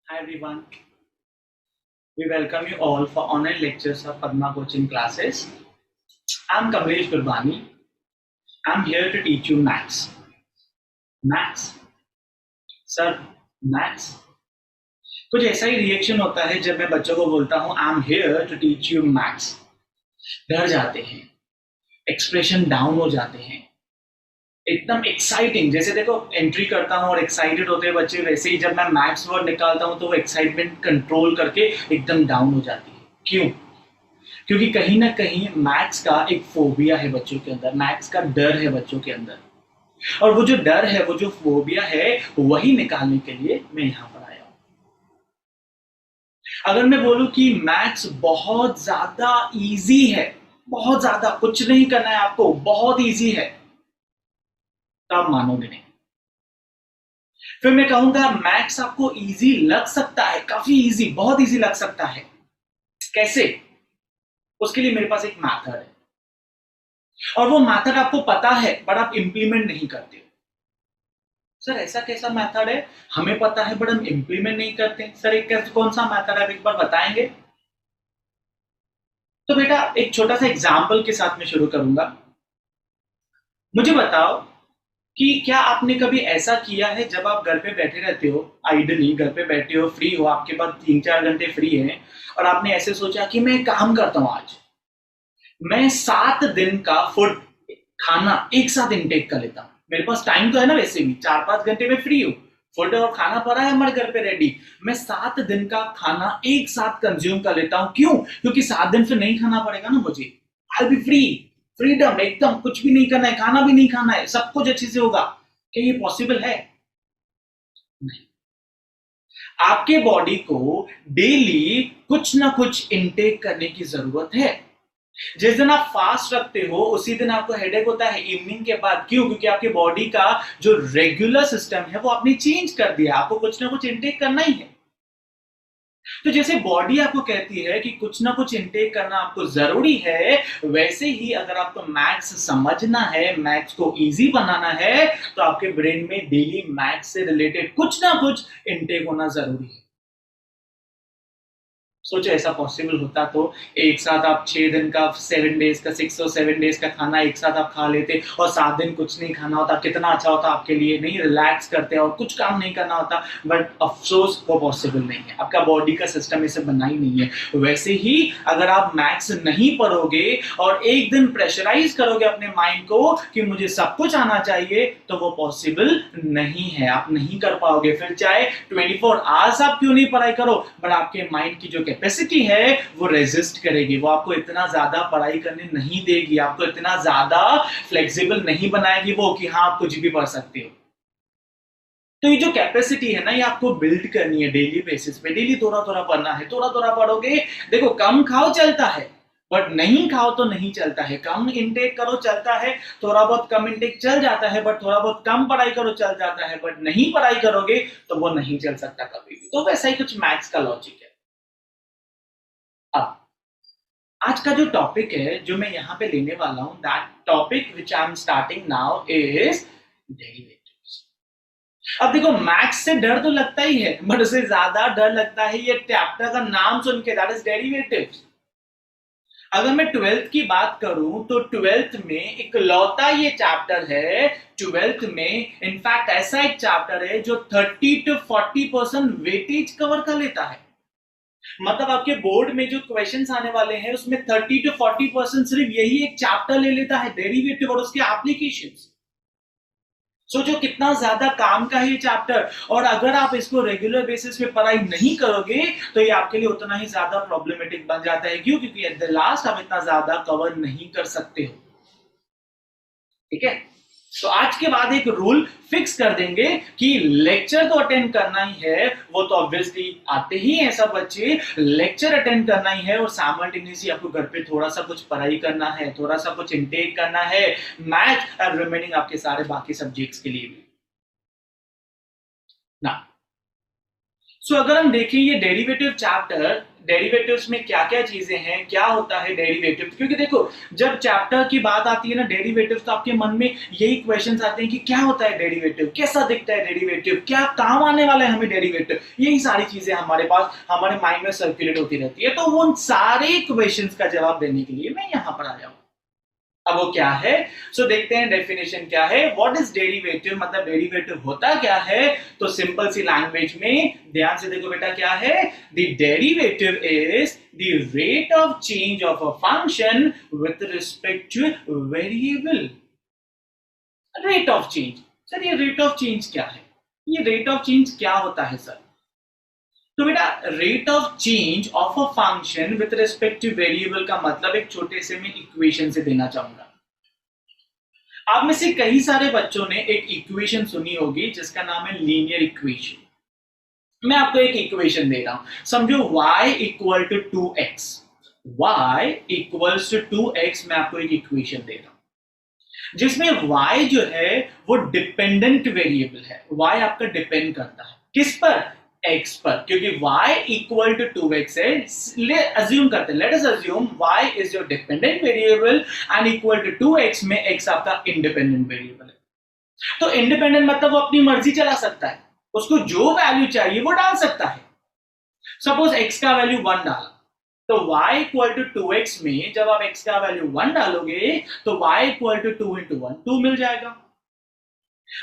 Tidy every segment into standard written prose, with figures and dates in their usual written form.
Hi everyone, we welcome you all for online lectures of Padma coaching classes. I'm Kamlesh Gurbani. I'm here to teach you maths. Maths? Sir, maths? कुछ ऐसा ही reaction होता है जब मैं बच्चों को बोलता हूँ I am here to teach you maths. डर जाते हैं, एक्सप्रेशन डाउन हो जाते हैं, एकदम एक्साइटिंग। जैसे देखो एंट्री करता हूँ और एक्साइटेड होते हैं बच्चे, वैसे ही जब मैं मैथ्स वर्ड निकालता हूँ तो वो एक्साइटमेंट कंट्रोल करके एकदम डाउन हो जाती है। क्यों? क्योंकि कहीं ना कहीं मैथ्स का एक फोबिया है बच्चों के अंदर, मैथ्स का डर है बच्चों के अंदर। और वो जो डर है, वो जो फोबिया है, वही निकालने के लिए मैं यहां पर आया हूं। अगर मैं बोलूं कि मैथ्स बहुत ज्यादा इजी है, बहुत ज्यादा, कुछ नहीं करना है आपको, बहुत इजी है, तो आप मानोगे नहीं। फिर मैं कहूंगा मैथ्स आपको इजी लग सकता है, काफी इजी, बहुत इजी लग सकता है। कैसे? उसके लिए मेरे पास एक मैथड है, और वो मैथड आपको पता है बट आप इंप्लीमेंट नहीं करते हो। सर ऐसा कैसा मेथड है? हमें पता है बट हम इंप्लीमेंट नहीं करते। सर एक कौन सा मेथड है, आप एक बार बताएंगे? तो बेटा एक छोटा सा एग्जांपल के साथ में शुरू करूंगा। मुझे बताओ कि क्या आपने कभी ऐसा किया है जब आप घर पे बैठे रहते हो, आइडली घर पे बैठे हो, फ्री हो, आपके पास 3-4 घंटे फ्री हैं, और आपने ऐसे सोचा कि मैं काम करता हूं आज, मैं 7 दिन का फूड, खाना एक साथ इनटेक कर लेता हूं। मेरे पास टाइम तो है ना, वैसे भी 4-5 घंटे में फ्री हूं, फूड और खाना पड़ा है हमारे घर पे रेडी। मैं 7 दिन का खाना एक साथ कंज्यूम कर लेता हूं। क्यों? क्योंकि 7 दिन फिर नहीं खाना पड़ेगा ना मुझे। आई बी फ्री, फ्रीडम, एकदम कुछ भी नहीं करना है, खाना भी नहीं खाना है, सब कुछ अच्छे से होगा। क्या ये पॉसिबल है? नहीं। आपके बॉडी को डेली कुछ ना कुछ इनटेक करने की जरूरत है। जिस दिन आप फास्ट रखते हो उसी दिन आपको हेडेक होता है इवनिंग के बाद। क्यों? क्योंकि आपके बॉडी का जो रेगुलर सिस्टम है वो आपने चेंज कर दिया, आपको कुछ ना कुछ इनटेक करना ही है। तो जैसे बॉडी आपको कहती है कि कुछ ना कुछ इनटेक करना आपको जरूरी है, वैसे ही अगर आपको मैथ्स समझना है, मैथ्स को इजी बनाना है, तो आपके ब्रेन में डेली मैथ्स से रिलेटेड कुछ ना कुछ इनटेक होना जरूरी है। सोचो ऐसा पॉसिबल होता तो एक साथ आप 6 दिन का, 7 डेज का, 6 और 7 डेज का खाना एक साथ आप खा लेते, और 7 दिन कुछ नहीं खाना होता, कितना अच्छा होता आपके लिए। नहीं, रिलैक्स करते और कुछ काम नहीं करना होता। बट अफसोस वो पॉसिबल नहीं है, आपका बॉडी का सिस्टम इसे बना ही नहीं है। वैसे ही अगर आप मैथ्स नहीं पढ़ोगे और एक दिन प्रेशराइज करोगे अपने माइंड को कि मुझे सब कुछ आना चाहिए, तो वो पॉसिबल नहीं है, आप नहीं कर पाओगे। फिर चाहे 24 आवर्स आप क्यों नहीं पढ़ाई करो, बट आपके माइंड की जो कैपेसिटी है वो रेजिस्ट करेगी, वो आपको इतना ज्यादा पढ़ाई करने नहीं देगी, आपको इतना ज्यादा फ्लेक्सिबल नहीं बनाएगी वो कि हाँ आप कुछ भी पढ़ सकते हो। तो ये जो कैपेसिटी है ना, ये आपको बिल्ड करनी है डेली बेसिस पे। डेली थोड़ा थोड़ा पढ़ना है, थोड़ा थोड़ा पढ़ोगे। देखो कम खाओ चलता है, बट नहीं खाओ तो नहीं चलता है। कम इंटेक करो चलता है, थोड़ा बहुत कम इंटेक चल जाता है, बट थोड़ा बहुत कम पढ़ाई करो चल जाता है, बट नहीं पढ़ाई करोगे तो वो नहीं चल सकता कभी भी। तो वैसा ही कुछ मैथ्स का लॉजिक है। अब आज का जो टॉपिक है जो मैं यहाँ पे लेने वाला हूँ, that topic which I am starting now is derivatives. अब देखो मैथ्स से डर तो लगता ही है, बट उससे ज्यादा डर लगता है ये चैप्टर का नाम सुन के, दैट इज डेरिवेटिव्स। अगर मैं ट्वेल्थ की बात करूं तो ट्वेल्थ में इकलौता ये चैप्टर है, ट्वेल्थ में इनफैक्ट ऐसा एक चैप्टर है जो 30 to 40% वेटेज कवर कर लेता है। मतलब आपके बोर्ड में जो क्वेश्चंस आने वाले हैं उसमें 30 to 40% सिर्फ यही एक चैप्टर ले लेता है, डेरिवेटिव और उसके एप्लीकेशंस। सोचो कितना ज्यादा काम का है ये चैप्टर। और अगर आप इसको रेगुलर बेसिस पे पढ़ाई नहीं करोगे तो ये आपके लिए उतना ही ज्यादा प्रॉब्लमेटिक बन जाता है। क्यों? क्योंकि एट द लास्ट आप इतना ज्यादा कवर नहीं कर सकते हो। ठीक है? तो आज के बाद एक रूल फिक्स कर देंगे कि लेक्चर तो अटेंड करना ही है, वो तो ऑब्वियसली आते ही हैं सब बच्चे, लेक्चर अटेंड करना ही है, और साइमल्टेनियसली आपको घर पे थोड़ा सा कुछ पढ़ाई करना है, थोड़ा सा कुछ इंटेक करना है, मैथ और रिमेनिंग आपके सारे बाकी सब्जेक्ट्स के लिए भी ना। सो अगर हम देखें ये डेरिवेटिव चैप्टर, डेरिवेटिव्स में क्या क्या चीजें हैं, क्या होता है डेरिवेटिव, क्योंकि देखो जब चैप्टर की बात आती है ना डेरिवेटिव, तो आपके मन में यही क्वेश्चंस आते हैं कि क्या होता है डेरिवेटिव, कैसा दिखता है डेरिवेटिव, क्या काम आने वाला है हमें डेरिवेटिव, यही सारी चीजें हमारे पास हमारे माइंड में सर्कुलेट होती रहती है। तो वो सारे क्वेश्चंस का जवाब देने के लिए मैं यहां पर आया हूं। अब वो क्या है, सो देखते हैं डेफिनेशन क्या है। व्हाट इज डेरिवेटिव, मतलब डेरिवेटिव होता क्या है। तो सिंपल सी लैंग्वेज में ध्यान से देखो बेटा, क्या है, the derivative is the rate of change of a function with respect two variable. Rate of change, sir ये रेट ऑफ चेंज क्या है, ये रेट ऑफ चेंज क्या होता है सर। तो बेटा rate of change of a function with respect two variable का मतलब एक छोटे से मैं इक्वेशन से देना चाहूंगा। आप में से कई सारे बच्चों ने एक इक्वेशन सुनी होगी जिसका नाम है लीनियर इक्वेशन। मैं आपको एक इक्वेशन दे रहा हूं, समझो y equal to 2x, y equals to 2x, मैं आपको एक इक्वेशन दे रहा हूं जिसमें y जो है वो डिपेंडेंट वेरिएबल है, y आपका डिपेंड करता है किस पर, x पर, क्योंकि y इक्वल टू 2x है। अज्यूम करते हैं, let us assume y is your dependent variable and equal to 2x में x आपका इंडिपेंडेंट वेरिएबल है। तो इंडिपेंडेंट मतलब वो अपनी मर्जी चला सकता है, उसको जो वैल्यू चाहिए वो डाल सकता है। सपोज x का वैल्यू 1 डाला, तो y इक्वल टू 2x में जब आप x का वैल्यू 1 डालोगे तो y इक्वल टू 2 इंटू 1 2 मिल जाएगा।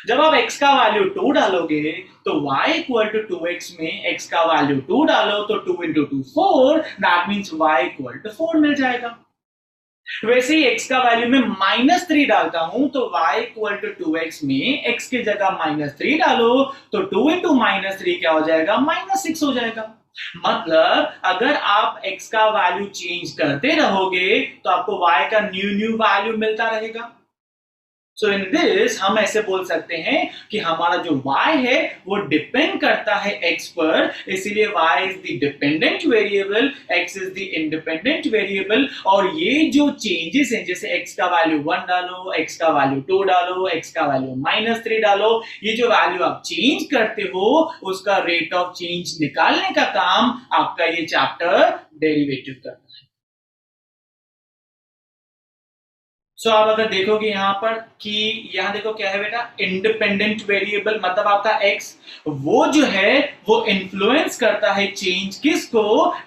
जब आप x का वैल्यू 2 डालोगे तो y इक्वल टू 2x में x का वैल्यू 2 डालो तो 2 into 2 4, that means y equal to 4 मिल जाएगा। वैसे ही x का वैल्यू में -3 डालता हूं तो y इक्वल टू 2x में x की जगह -3 डालो तो 2 इंटू -3 क्या हो जाएगा, -6 हो जाएगा। मतलब अगर आप x का वैल्यू चेंज करते रहोगे तो आपको y का न्यू वैल्यू मिलता रहेगा। सो इन दिस हम ऐसे बोल सकते हैं कि हमारा जो y है वो डिपेंड करता है x पर, इसीलिए y is the dependent variable, x is the independent variable. और ये जो चेंजेस हैं, जैसे x का वैल्यू 1 डालो, x का वैल्यू 2 डालो, x का वैल्यू -3 डालो, ये जो वैल्यू आप चेंज करते हो उसका रेट ऑफ चेंज निकालने का काम आपका ये चैप्टर डेरिवेटिव करता है। सो आप अगर देखोगे यहां पर कि यहां देखो क्या है बेटा, इंडिपेंडेंट वेरिएबल मतलब आपका x, वो जो है वो इन्फ्लुएंस करता है चेंज किसको,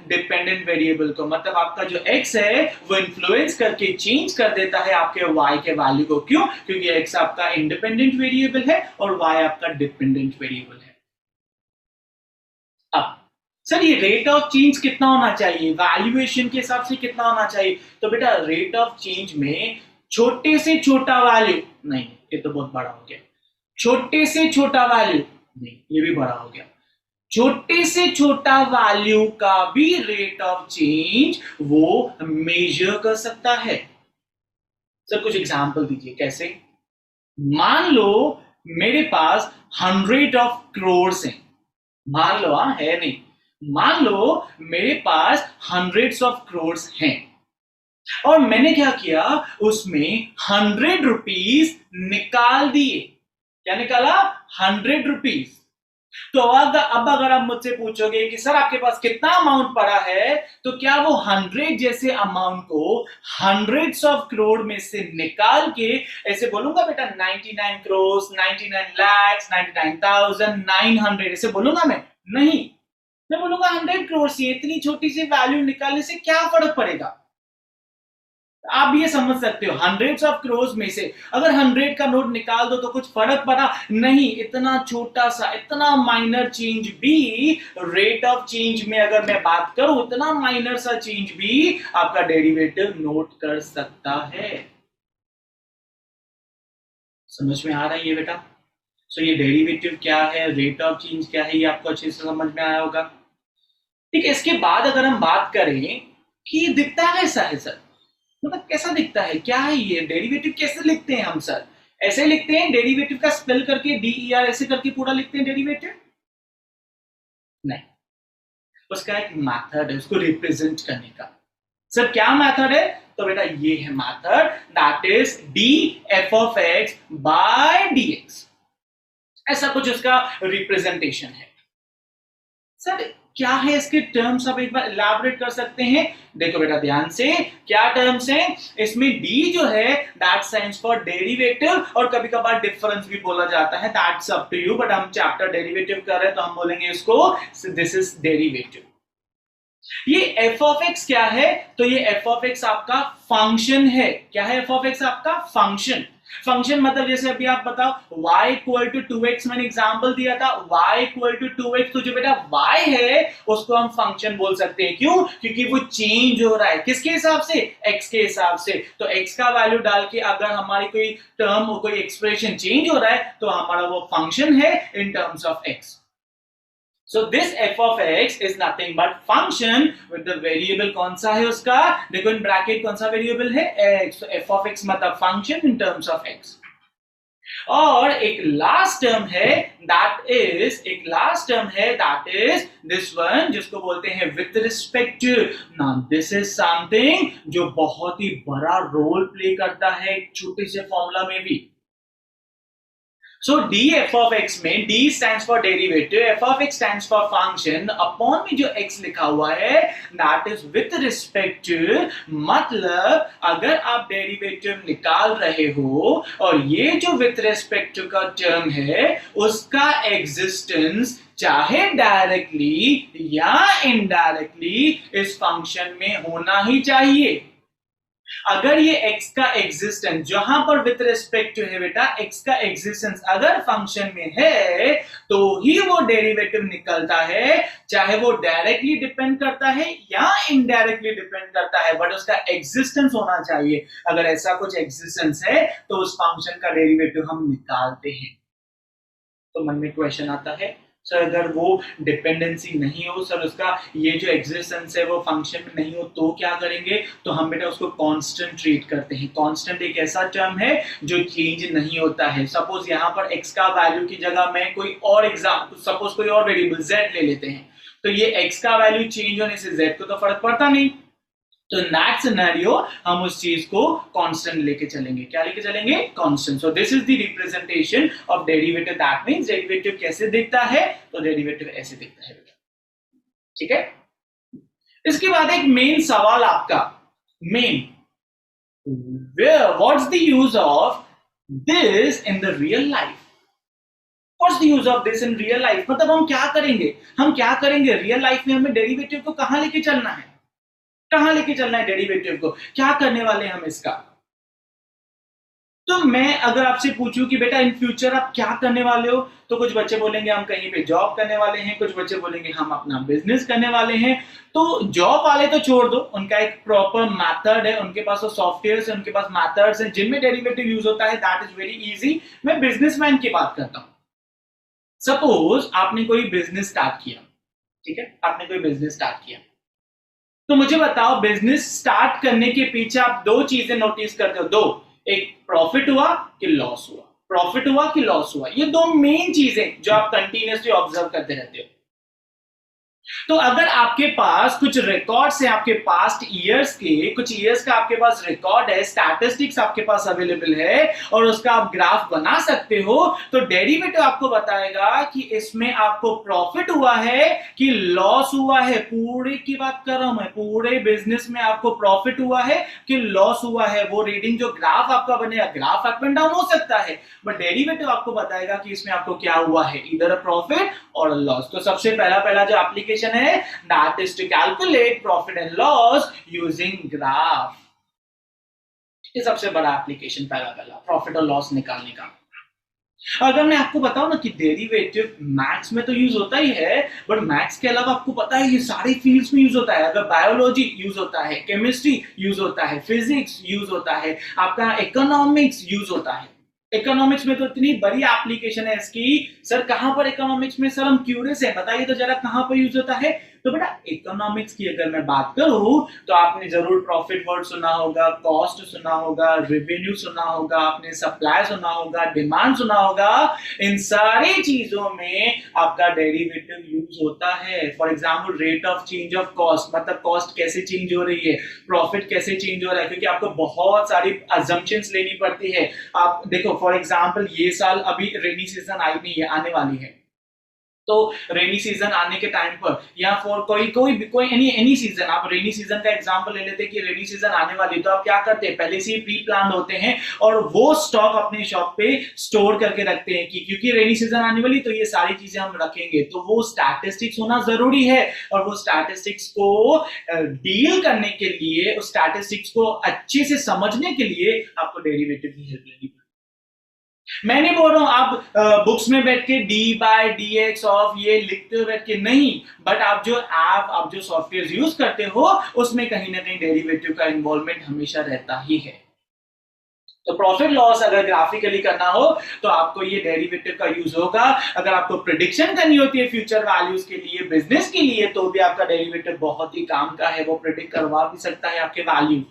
डिपेंडेंट वेरिएबल को। मतलब आपका जो x है वो इन्फ्लुएंस करके चेंज कर देता है आपके y के वैल्यू को। क्यों, क्योंकि x आपका इंडिपेंडेंट वेरिएबल है और y आपका डिपेंडेंट वेरिएबल है। अब सर ये रेट ऑफ चेंज कितना होना चाहिए, वैल्यूएशन के हिसाब से कितना होना चाहिए। तो बेटा रेट ऑफ चेंज में छोटे से छोटा वैल्यू नहीं, ये तो बहुत बड़ा हो गया, छोटे से छोटा वैल्यू नहीं, ये भी बड़ा हो गया, छोटे से छोटा वैल्यू का भी रेट ऑफ चेंज वो मेजर कर सकता है। सर कुछ एग्जांपल दीजिए कैसे। मान लो मेरे पास 100 ऑफ क्रोर्स हैं, मान लो है नहीं, मान लो मेरे पास हंड्रेड्स ऑफ क्रोर्स हैं और मैंने क्या किया, उसमें 100 रुपीज निकाल दिए। क्या निकाला, 100 रुपीज। तो अब अगर आप मुझसे पूछोगे कि सर आपके पास कितना अमाउंट पड़ा है, तो क्या वो 100 जैसे अमाउंट को हंड्रेड्स ऑफ करोड़ में से निकाल के ऐसे बोलूंगा बेटा 99 करोड़, 99 लाख, 99,900 ऐसे बोलूंगा मैं, नहीं, मैं बोलूंगा 100 करोड़ से इतनी छोटी सी वैल्यू निकालने से क्या फर्क पड़ेगा। आप ये समझ सकते हो हंड्रेड्स ऑफ करोड़ में से अगर 100 का नोट निकाल दो तो कुछ फर्क पड़ा नहीं, इतना छोटा सा इतना माइनर चेंज भी रेट ऑफ चेंज में अगर मैं बात करूं, इतना माइनर सा चेंज भी आपका डेरिवेटिव नोट कर सकता है। समझ में आ रहा है ये बेटा। सो ये डेरिवेटिव क्या है, रेट ऑफ चेंज क्या है, ये आपको अच्छे से समझ में आया होगा। ठीक है, इसके बाद अगर हम बात करें कि दिखता कैसा है सर, मतलब कैसा दिखता है, क्या है ये डेरिवेटिव, कैसे लिखते हैं हम सर, ऐसे लिखते हैं डेरिवेटिव का स्पेल करके DER ऐसे करके पूरा लिखते हैं डेरिवेटिव, नहीं, उसका एक मेथड है उसको रिप्रेजेंट करने का। सर क्या मेथड है, तो बेटा ये है method, that is df of x by dx, ऐसा कुछ उसका रिप्रेजेंटेशन है। सर क्या है इसके टर्म्स, आप एक बार इलैबोरेट कर सकते हैं? देखो बेटा ध्यान से, क्या टर्म्स हैं इसमें? डी जो है दैट स्टैंड्स फॉर डेरिवेटिव, और कभी कभार डिफरेंस भी बोला जाता है, that's up to you, but हम चैप्टर डेरिवेटिव कर रहे हैं तो हम बोलेंगे इसको दिस इज डेरिवेटिव। ये एफ ऑफ एक्स क्या है? तो ये एफ ऑफ एक्स आपका फंक्शन है। क्या है एफ ऑफ एक्स आपका? फंक्शन। फंक्शन मतलब जैसे अभी आप बताओ y इक्वल टू 2x, मैंने एग्जांपल दिया था y इक्वल टू 2x, तो जो बेटा y है उसको हम फंक्शन बोल सकते हैं। क्यों? क्योंकि वो चेंज हो रहा है किसके हिसाब से? x के हिसाब से। तो x का वैल्यू डाल के अगर हमारी कोई टर्म, कोई एक्सप्रेशन चेंज हो रहा है तो हमारा वो फंक्शन है इन terms of x। So this f of x is nothing but function with the variable कौन सा है उसका? देखो इन ब्रैकेट कौन सा वेरिएबल है? x। तो f of x मतलब function in terms of x। और एक लास्ट टर्म है दैट इज दिस वन, जिसको बोलते हैं with respect to. Now this is something जो बहुत ही बड़ा रोल प्ले करता है एक छोटे से फॉर्मूला में भी। So df of x में d stands for derivative, f of x stands for function, upon में जो x लिखा हुआ है that is with respect to, मतलब अगर आप डेरिवेटिव निकाल रहे हो और ये जो with respect to का टर्म है उसका एग्जिस्टेंस चाहे डायरेक्टली या इनडायरेक्टली इस फंक्शन में होना ही चाहिए। अगर ये x का एग्जिस्टेंस जहां पर विथ रिस्पेक्ट टू है बेटा, x का एग्जिस्टेंस अगर फंक्शन में है तो ही वो डेरिवेटिव निकलता है, चाहे वो डायरेक्टली डिपेंड करता है या इनडायरेक्टली डिपेंड करता है, बट उसका एग्जिस्टेंस होना चाहिए। अगर ऐसा कुछ एग्जिस्टेंस है तो उस फंक्शन का डेरिवेटिव हम निकालते हैं। तो मन में क्वेश्चन आता है सर अगर वो डिपेंडेंसी नहीं हो, सर उसका ये जो एग्जिस्टेंस है वो फंक्शन में नहीं हो तो क्या करेंगे? तो हम बेटा उसको कांस्टेंट ट्रीट करते हैं। कांस्टेंट एक ऐसा टर्म है जो चेंज नहीं होता है। सपोज यहाँ पर x का वैल्यू की जगह मैं कोई और सपोज कोई और वेरिएबल z ले लेते हैं, तो ये x का वैल्यू चेंज होने से z को तो फर्क पड़ता नहीं, तो इन दैट सिनेरियो हम उस चीज को कांस्टेंट लेके चलेंगे। क्या लेके चलेंगे? Constant. So this is the representation of derivative. That means derivative कैसे दिखता है? तो डेरिवेटिव ऐसे दिखता है बेटा, ठीक है। इसके बाद एक मेन सवाल आपका, main, what's the use of this in the real life? What's the use of this in real life? मतलब हम क्या करेंगे? हम क्या करेंगे रियल लाइफ में? हमें डेरिवेटिव को कहां लेके चलना है? कहां लेके चलना है डेरिवेटिव को? क्या करने वाले हैं हम इसका? तो मैं अगर आपसे पूछूं कि बेटा इन फ्यूचर आप क्या करने वाले हो, तो कुछ बच्चे बोलेंगे हम कहीं पे जॉब करने वाले हैं, कुछ बच्चे बोलेंगे हम अपना बिजनेस करने वाले हैं। तो जॉब वाले तो छोड़ दो, उनका एक प्रॉपर मेथड है, उनके पास तो सॉफ्टवेयर है, उनके पास मेथड्स हैं जिनमें डेरिवेटिव यूज होता है, दैट इज वेरी इजी। मैं बिजनेसमैन की बात करता हूं। सपोज आपने कोई बिजनेस स्टार्ट किया, ठीक है, आपने कोई बिजनेस स्टार्ट किया, तो मुझे बताओ बिजनेस स्टार्ट करने के पीछे आप दो चीजें नोटिस करते हो, दो, एक प्रॉफिट हुआ कि लॉस हुआ, प्रॉफिट हुआ कि लॉस हुआ, ये दो मेन चीजें जो आप कंटिन्यूअसली ऑब्जर्व करते रहते हो। तो अगर आपके पास कुछ रिकॉर्ड्स हैं, आपके पास्ट ईयर्स के, कुछ ईयर्स का आपके पास रिकॉर्ड है, स्टैटिस्टिक्स आपके पास अवेलेबल है और उसका आप ग्राफ बना सकते हो, तो डेरिवेटिव आपको बताएगा कि इसमें आपको प्रॉफिट हुआ है कि लॉस हुआ है। पूरे की बात कर रहा हूं मैं, पूरे बिजनेस में आपको प्रॉफिट हुआ है कि लॉस हुआ है। वो रीडिंग जो ग्राफ आपका बनेगा, ग्राफ अप एंड डाउन हो सकता है, बट डेरिवेटिव आपको बताएगा कि इसमें आपको क्या हुआ है, इधर अ प्रॉफिट और लॉस। तो सबसे पहला जो एप्लीकेशन है that is to calculate profit and loss using graph। ये सबसे बड़ा एप्लीकेशन पहला प्रॉफिट और लॉस निकालने का। अगर मैं आपको बताऊं ना कि डेरिवेटिव मैथ्स में तो यूज होता ही है, बट मैथ्स के अलावा आपको पता है ये सारे फील्ड्स में यूज होता है। अगर बायोलॉजी यूज होता है, केमिस्ट्री यूज होता है, फिजिक्स यूज होता है, आपका इकोनॉमिक्स यूज होता है। इकोनॉमिक्स में तो इतनी बड़ी एप्लीकेशन है इसकी। सर कहां पर इकोनॉमिक्स में? सर हम क्यूरियस है, बताइए तो जरा कहां पर यूज होता है? तो बेटा इकोनॉमिक्स की अगर मैं बात करूं तो आपने जरूर प्रॉफिट वर्ड सुना होगा, कॉस्ट सुना होगा, रेवेन्यू सुना होगा, आपने सप्लाई सुना होगा, डिमांड सुना होगा। इन सारी चीजों में आपका डेरिवेटिव यूज होता है। For example rate of change of cost, मतलब कॉस्ट कैसे चेंज हो रही है, प्रॉफिट कैसे चेंज हो रहा है, क्योंकि आपको बहुत सारी अजम्पशंस लेनी पड़ती है। आप देखो फॉर एग्जांपल ये साल अभी रेनी सीजन आई नहीं है, आने वाली है, तो रेनी सीजन आने के टाइम पर या फॉर कोई एनी सीजन, आप रेनी सीजन का एग्जांपल ले लेते हैं कि रेनी सीजन आने वाली, तो आप क्या करते हैं, पहले से ही प्री प्लान होते हैं और वो स्टॉक अपने शॉप पे स्टोर करके रखते हैं कि क्योंकि रेनी सीजन आने वाली तो ये सारी चीजें हम रखेंगे। तो वो स्टैटिस्टिक्स होना जरूरी है और वो स्टैटिस्टिक्स को डील करने के लिए, उस स्टैटिस्टिक्स को अच्छे से समझने के लिए आपको डेरिवेटिव की हेल्प लेनी पड़ेगी। मैं नहीं बोल रहा हूं आप बुक्स में बैठ के d by d x of ये लिखते हो बैठ के, नहीं, बट आप जो सॉफ्टवेयर यूज करते हो उसमें कहीं ना कहीं डेरिवेटिव का इन्वॉल्वमेंट हमेशा रहता ही है। तो प्रॉफिट लॉस अगर ग्राफिकली करना हो तो आपको ये डेरिवेटिव का यूज होगा। अगर आपको प्रिडिक्शन करनी होती है फ्यूचर वैल्यूज के लिए, बिजनेस के लिए, तो भी आपका डेरिवेटिव बहुत ही काम का है, वो प्रिडिक्ट करवा भी सकता है आपके वैल्यू।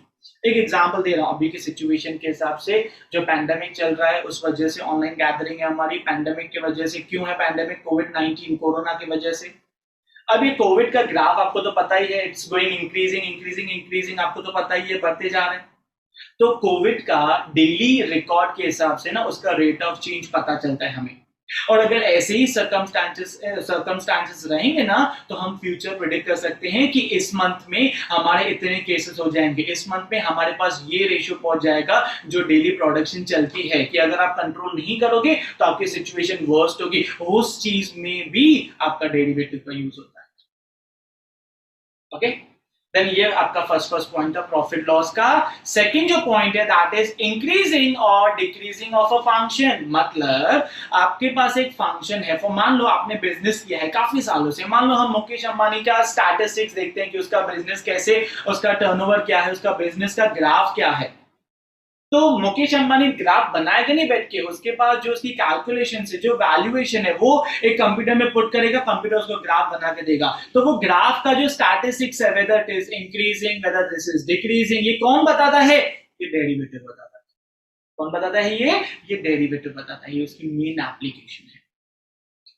एक एग्जांपल दे रहा हूं अभी की सिचुएशन के हिसाब से, जो पैंडेमिक चल रहा है उस वजह से ऑनलाइन गैदरिंग है हमारी, पैंडेमिक की वजह से। क्यों है पैंडेमिक? कोविड-19 कोरोना की वजह से। अभी कोविड का ग्राफ आपको तो पता ही है, इट्स गोइंग इंक्रीजिंग, आपको तो पता ही है, बढ़ते जा रहे हैं। तो कोविड का डेली रिकॉर्ड के हिसाब से ना उसका रेट ऑफ चेंज पता चलता है हमें, और अगर ऐसे ही सर्कमस्टांसेस रहेंगे ना तो हम फ्यूचर प्रेडिक्ट कर सकते हैं कि इस मंथ में हमारे इतने केसेस हो जाएंगे, इस मंथ में हमारे पास ये रेशियो पहुंच जाएगा जो डेली प्रोडक्शन चलती है, कि अगर आप कंट्रोल नहीं करोगे तो आपकी सिचुएशन वर्स्ट होगी। उस चीज में भी आपका डेरिवेटिव का यूज होता है। ओके, देन ये आपका फर्स्ट पॉइंट था प्रॉफिट लॉस का। सेकंड जो पॉइंट है दैट इज इंक्रीजिंग और डिक्रीजिंग ऑफ अ फंक्शन। मतलब आपके पास एक फंक्शन है, मान लो आपने बिजनेस किया है काफी सालों से, मान लो हम मुकेश अंबानी का स्टैटिस्टिक्स देखते हैं कि उसका बिजनेस कैसे, उसका टर्नओवर क्या है, उसका बिजनेस का ग्राफ क्या है। तो मुकेश अंबानी ग्राफ बनाएगा नहीं बैठ के, उसके पास जो उसकी कैलकुलेशन है, जो वैल्यूएशन है, वो एक कंप्यूटर में पुट करेगा, कंप्यूटर उसको ग्राफ बना के देगा। तो वो ग्राफ का जो स्टैटिस्टिक्स है, whether it is increasing, whether this is decreasing, ये कौन बताता है? ये डेरिवेटिव बताता है। कौन बताता है? ये डेरिवेटिव बताता है, ये उसकी मेन एप्लीकेशन है।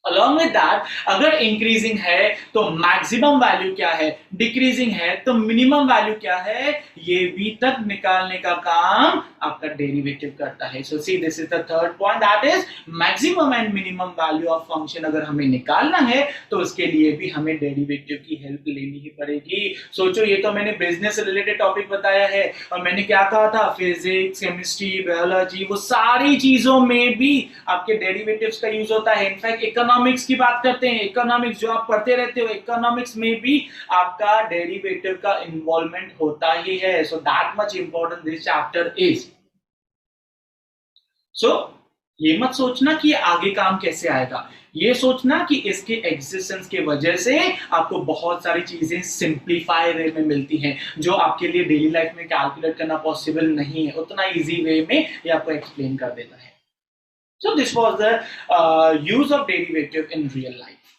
अलॉन्ग विद दैट, अगर इंक्रीजिंग है तो मैक्सिमम वैल्यू क्या है, डिक्रीजिंग है तो मिनिमम वैल्यू क्या है, ये भी तक निकालने का काम आपका डेरिवेटिव करता है। So see this is the third point, that is maximum and minimum value of function अगर हमें निकालना है तो उसके लिए भी हमें डेरिवेटिव की हेल्प लेनी ही पड़ेगी। सोचो, ये तो मैंने बिजनेस से रिलेटेड टॉपिक बताया है, और मैंने क्या कहा था, फिजिक्स, केमिस्ट्री, बायोलॉजी, वो सारी चीजों में भी आपके डेरिवेटिव्स का यूज होता है। इनफैक्ट इकोनॉमिक्स की बात करते हैं, इकोनॉमिक्स जो आप पढ़ते रहते हो, इकोनॉमिक्स में भी आपका डेरिवेटिव का इन्वॉल्वमेंट होता ही है। So that much important this chapter is. So ये मत सोचना कि आगे काम कैसे आएगा, ये सोचना कि इसके एग्जिस्टेंस के वजह से आपको बहुत सारी चीजें सिंप्लीफाई वे में मिलती हैं, जो आपके लिए डेली लाइफ में कैलकुलेट करना पॉसिबल नहीं है, उतना इजी वे में ये आपको एक्सप्लेन कर देता है। So this was the use of derivative in real life.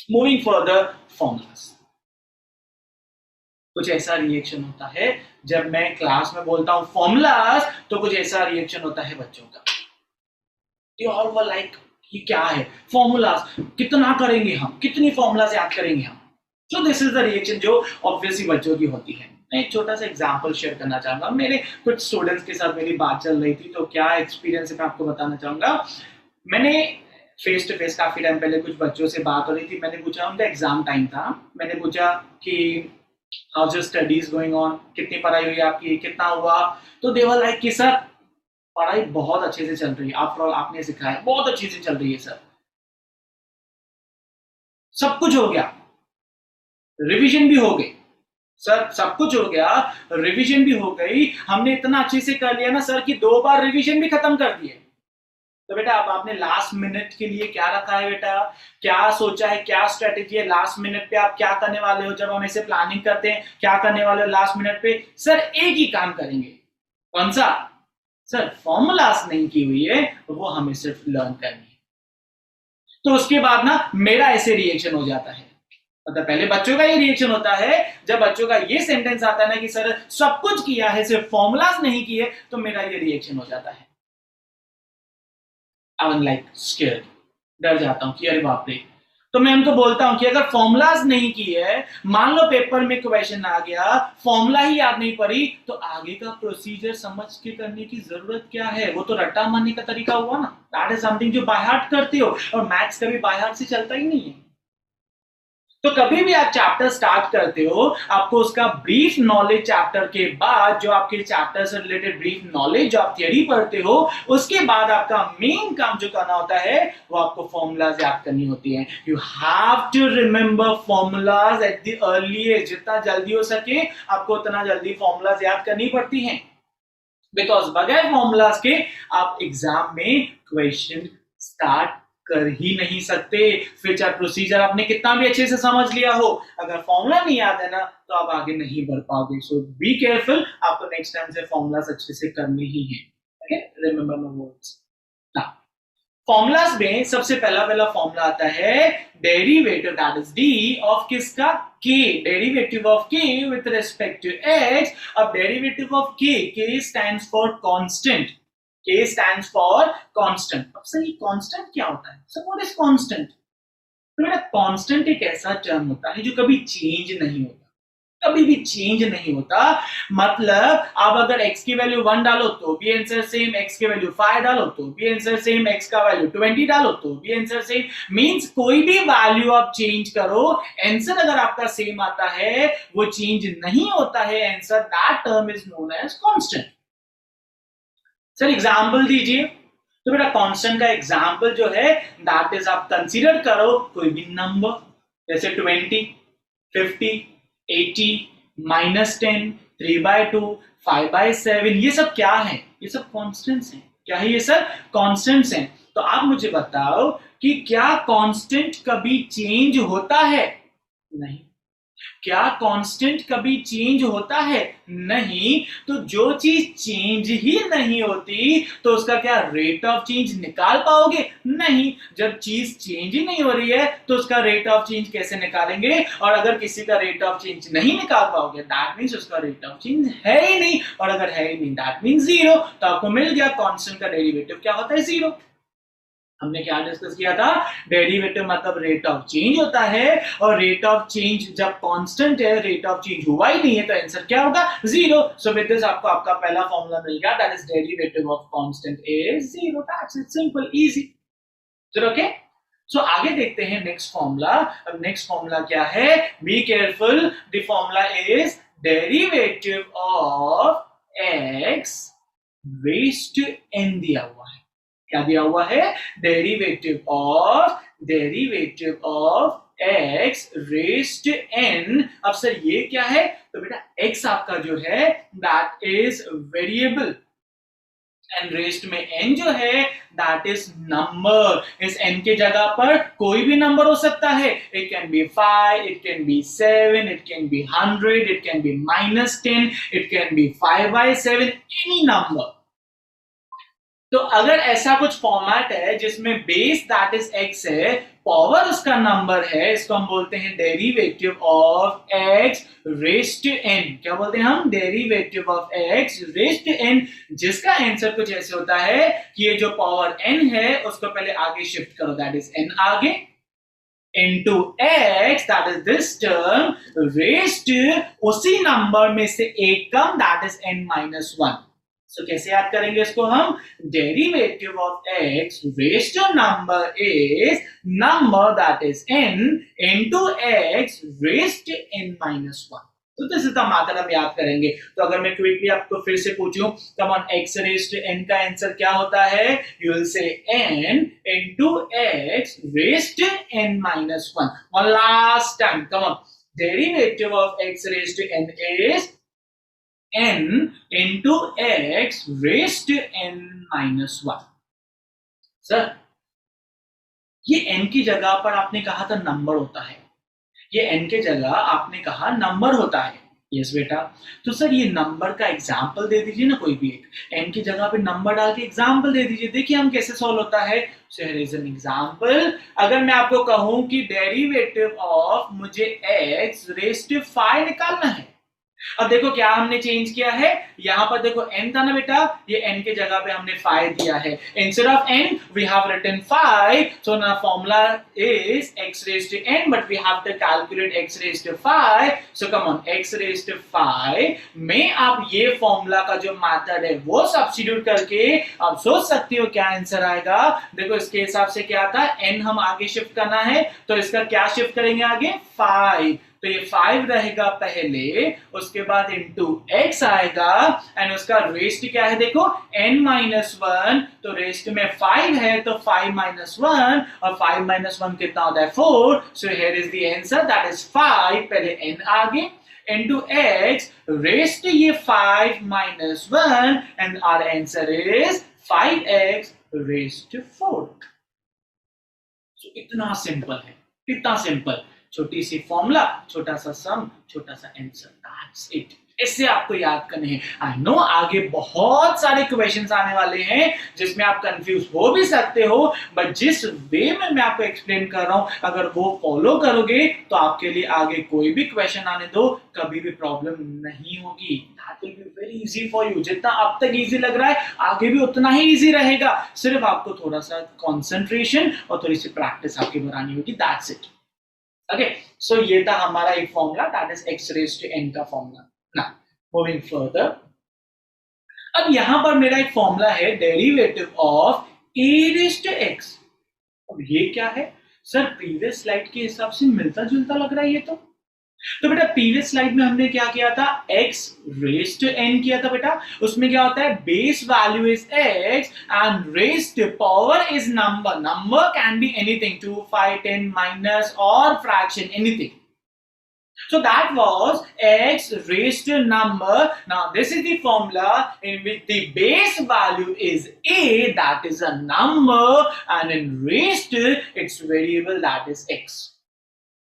Moving further, formulas. कुछ ऐसा रिएक्शन होता है जब मैं क्लास में बोलता हूं फॉर्मूलाज, तो कुछ ऐसा रिएक्शन होता है बच्चों का। You all were like, ये क्या है फॉर्मूलाज, कितना करेंगे हम, कितनी फॉर्मूलाज याद करेंगे हम। So this is the reaction जो ऑब्वियसली बच्चों की होती है। मैं एक छोटा सा एग्जांपल शेयर करना चाहूंगा। मेरे कुछ स्टूडेंट्स के साथ मेरी बात चल रही थी, तो क्या एक्सपीरियंस है मैं आपको बताना चाहूंगा। मैंने फेस टू फेस काफी टाइम पहले कुछ बच्चों से बात हो रही थी, मैंने पूछा, उनका एग्जाम टाइम था, मैंने पूछा कि how's your studies going on, कितनी पढ़ाई हुई आपकी, कितना हुआ। तो दे वर लाइक कि सर पढ़ाई बहुत अच्छे से चल रही है, आफ्टर ऑल आपने सिखाया बहुत अच्छे से चल रही है सर, सब कुछ हो गया, रिविजन भी हो गई सर, सब कुछ हो गया, रिवीजन भी हो गई, हमने इतना अच्छे से कर लिया ना सर कि 2 बार रिवीजन भी खत्म कर दिए। तो बेटा अब आपने लास्ट मिनट के लिए क्या रखा है बेटा, क्या सोचा है, क्या स्ट्रेटेजी है, लास्ट मिनट पे आप क्या करने वाले हो। जब हम ऐसे प्लानिंग करते हैं, क्या करने वाले हो लास्ट मिनट पे, सर एक ही काम करेंगे, कौन सा सर, फॉर्मूलास नहीं की हुई है, वो हमें सिर्फ लर्न करनी है। तो उसके बाद ना मेरा ऐसे रिएक्शन हो जाता है, मतलब पहले बच्चों का ये रिएक्शन होता है, जब बच्चों का ये सेंटेंस आता है ना कि सर सब कुछ किया है सिर्फ फॉर्मूलाज नहीं किए, तो मेरा ये रिएक्शन हो जाता है, आई एम लाइक स्केयर्ड, डर जाता हूं कि अरे बाप रे, तो मैं उनको बोलता हूं कि अगर फॉर्मूलाज नहीं किए, मान लो पेपर में क्वेश्चन आ गया, फॉर्मूला ही याद नहीं पड़ी, तो आगे का प्रोसीजर समझ के करने की जरूरत क्या है? वो तो रट्टा मारने का तरीका हुआ ना। दैट इज समथिंग जो बाय हार्ट करते हो, और मैथ्स कभी बाय हार्ट से चलता ही नहीं है। तो कभी भी आप चैप्टर स्टार्ट करते हो, आपको उसका ब्रीफ नॉलेज चैप्टर के बाद, जो आपके चैप्टर से रिलेटेड ब्रीफ नॉलेज जो आप थियरी पढ़ते हो, उसके बाद आपका मेन काम जो करना होता है वो आपको फॉर्मूलाज याद करनी होती है। You have to remember formulas at the early age. जितना जल्दी हो सके आपको उतना जल्दी फॉर्मूलाज याद करनी पड़ती हैं, बिकॉज बगैर फॉर्मूलाज के आप एग्जाम में क्वेश्चन स्टार्ट कर ही नहीं सकते। फिर चाहे प्रोसीजर आपने कितना भी अच्छे से समझ लिया हो, अगर फॉर्मूला नहीं याद है ना, तो आप आगे नहीं बढ़ पाओगे। सो बी केयरफुल, आपको नेक्स्ट टाइम से फॉर्मूलाज अच्छे से करने ही है। Okay, remember my words. Formulas में सबसे पहला फॉर्मूला आता है derivative, that is d of किसका? k, derivative of k with respect to x। अब derivative of k stands for constant, k stands for constant. अब सर ये कांस्टेंट क्या होता है? Sir what is constant? तो बेटा कांस्टेंट एक ऐसा टर्म होता है जो कभी चेंज नहीं होता, कभी भी चेंज नहीं होता। मतलब आप अगर x की वैल्यू 1 डालो तो भी आंसर सेम, x की वैल्यू 5 डालो तो भी आंसर सेम, x का वैल्यू 20 डालो तो भी आंसर सेम। मींस कोई भी वैल्यू आप चेंज करो, आंसर अगर आपका सेम आता है, वो चेंज नहीं होता है answer, that term is known as constant. Sir example दीजिए। तो बेटा कांस्टेंट का एग्जांपल जो है दैट इज, आप कंसीडर करो कोई भी नंबर, जैसे 20, 50, 80, -10, 3/2, 5/7, ये सब क्या है? ये सब कांस्टेंट्स हैं। क्या है ये सर? कांस्टेंट्स हैं। तो आप मुझे बताओ कि क्या कांस्टेंट कभी चेंज होता है? नहीं। क्या कांस्टेंट कभी चेंज होता है? नहीं। तो जो चीज चेंज ही नहीं होती तो उसका क्या रेट ऑफ चेंज निकाल पाओगे? नहीं। जब चीज चेंज ही नहीं हो रही है तो उसका रेट ऑफ चेंज कैसे निकालेंगे? और अगर किसी का रेट ऑफ चेंज नहीं निकाल पाओगे, दैट मींस उसका रेट ऑफ चेंज है ही नहीं, और अगर है ही नहीं दैट मींस जीरो। तो आपको मिल गया कांस्टेंट का डेरिवेटिव क्या होता है? जीरो। हमने क्या डिस्कस किया था? डेरिवेटिव मतलब रेट ऑफ चेंज होता है, और रेट ऑफ चेंज जब कांस्टेंट है, रेट ऑफ चेंज हुआ ही नहीं है, तो आंसर क्या होगा? जीरो। सो विद दिस आपको आपका पहला फॉर्मूला मिल गया, that is derivative of constant is zero. That's it, simple, easy. चलो ओके, सो आगे देखते हैं नेक्स्ट फॉर्मूला। अब नेक्स्ट फॉर्मूला क्या है? Be careful, the formula is derivative of x raised to n दिया हुआ है। क्या दिया हुआ है? Derivative of x raised to n। अब सर ये क्या है? तो बेटा x आपका जो है that is variable, and raised में n जो है दैट इज नंबर। इस n के जगह पर कोई भी नंबर हो सकता है। It can be 5, it can be 7, it can be 100, it can be -10, it can be 5/7, any number. तो अगर ऐसा कुछ फॉर्मेट है जिसमें बेस दैट इज x है, पावर उसका नंबर है, इसको हम बोलते हैं derivative of x raised to n। क्या बोलते हैं हम? Derivative of x raised to n, जिसका आंसर कुछ ऐसे होता है कि ये जो पावर n है उसको पहले आगे शिफ्ट करो, दैट इज n आगे, into x, that is this term, raised to उसी नंबर में से एक कम, that is n-1। So कैसे याद करेंगे इसको हम? Derivative of x raised to number is number that is n into x raised to n-1। तो दिस इज द मेथड हम याद करेंगे। तो अगर मैं क्विकली आपको फिर से पूछूं, come on x raised to n का आंसर क्या होता है? You will say n into x raised to n-1। One last time, come on, derivative of x raised to n is n into x raised to n-1। Sir ये n की जगह पर आपने कहा था नंबर होता है, ये n के जगह आपने कहा नंबर होता है। यस बेटा। तो सर ये नंबर का एग्जाम्पल दे दीजिए ना, कोई भी एक n की जगह पे नंबर डाल के एग्जाम्पल दे दीजिए, देखिए हम कैसे सॉल्व होता है। So here is an example. अगर मैं आपको कहूं कि डेरिवेटिव ऑफ मुझे x रेज्ड टू 5 निकालना है, अब देखो क्या हमने चेंज किया है, यहां पर देखो n था ना बेटा, ये n के जगह पे हमने 5 दिया है। Instead of n we have written 5, so ना formula is x raise to n, but we have to calculate x raise to 5, so come on x raise to 5 में आप ये फॉर्मूला का जो मेथड है वो सब्स्टिट्यूट करके आप सोच सकते हो क्या आंसर आएगा। देखो इसके हिसाब से क्या था, n हम आगे शिफ्ट करना है, तो इसका क्या शिफ्ट करेंगे आगे, 5, तो ये 5 रहेगा पहले, उसके बाद इंटू x आएगा, एंड उसका रेस्ट क्या है देखो n-1, तो रेस्ट में 5 है तो 5-1, और 5-1 कितना होता है 4, so here is the answer that is 5, पहले n आगे into x raised to ये 5-1, and our answer is 5x raised to 4। so, इतना सिंपल है, कितना सिंपल, छोटी सी फॉर्मूला, छोटा सा सम, छोटा सा आंसर, दैट्स इट। इससे आपको याद करने हैं। आई नो आगे बहुत सारे क्वेश्चंस आने वाले हैं जिसमें आप कंफ्यूज हो भी सकते हो, बट जिस वे में मैं आपको एक्सप्लेन कर रहा हूं अगर वो फॉलो करोगे तो आपके लिए आगे कोई भी क्वेश्चन आने दो कभी भी प्रॉब्लम नहीं होगी। That will be very easy for you. जितना अब तक इजी लग रहा है आगे भी उतना ही इजी रहेगा, सिर्फ आपको थोड़ा सा कंसंट्रेशन और थोड़ी सी प्रैक्टिस आपकी बनानी होगी, दैट्स इट। ओके, सो ये था हमारा एक formula, that is x raise to n का फॉर्मूला। नाउ मूविंग फर्दर, अब यहां पर मेरा एक फॉर्मूला है derivative of a raise to x। अब ये क्या है सर, प्रीवियस स्लाइड के हिसाब से मिलता जुलता लग रहा है ये तो बेटा प्रीवियस स्लाइड में हमने क्या किया था, x रेज टू n किया था बेटा, उसमें क्या होता है base value is x and raise to power is number, number can be anything 2, 5, 10 minus और fraction anything. So that was x raised to number. Now this is the formula in which the base value is a, that is a number, and in raised to its variable, that is x.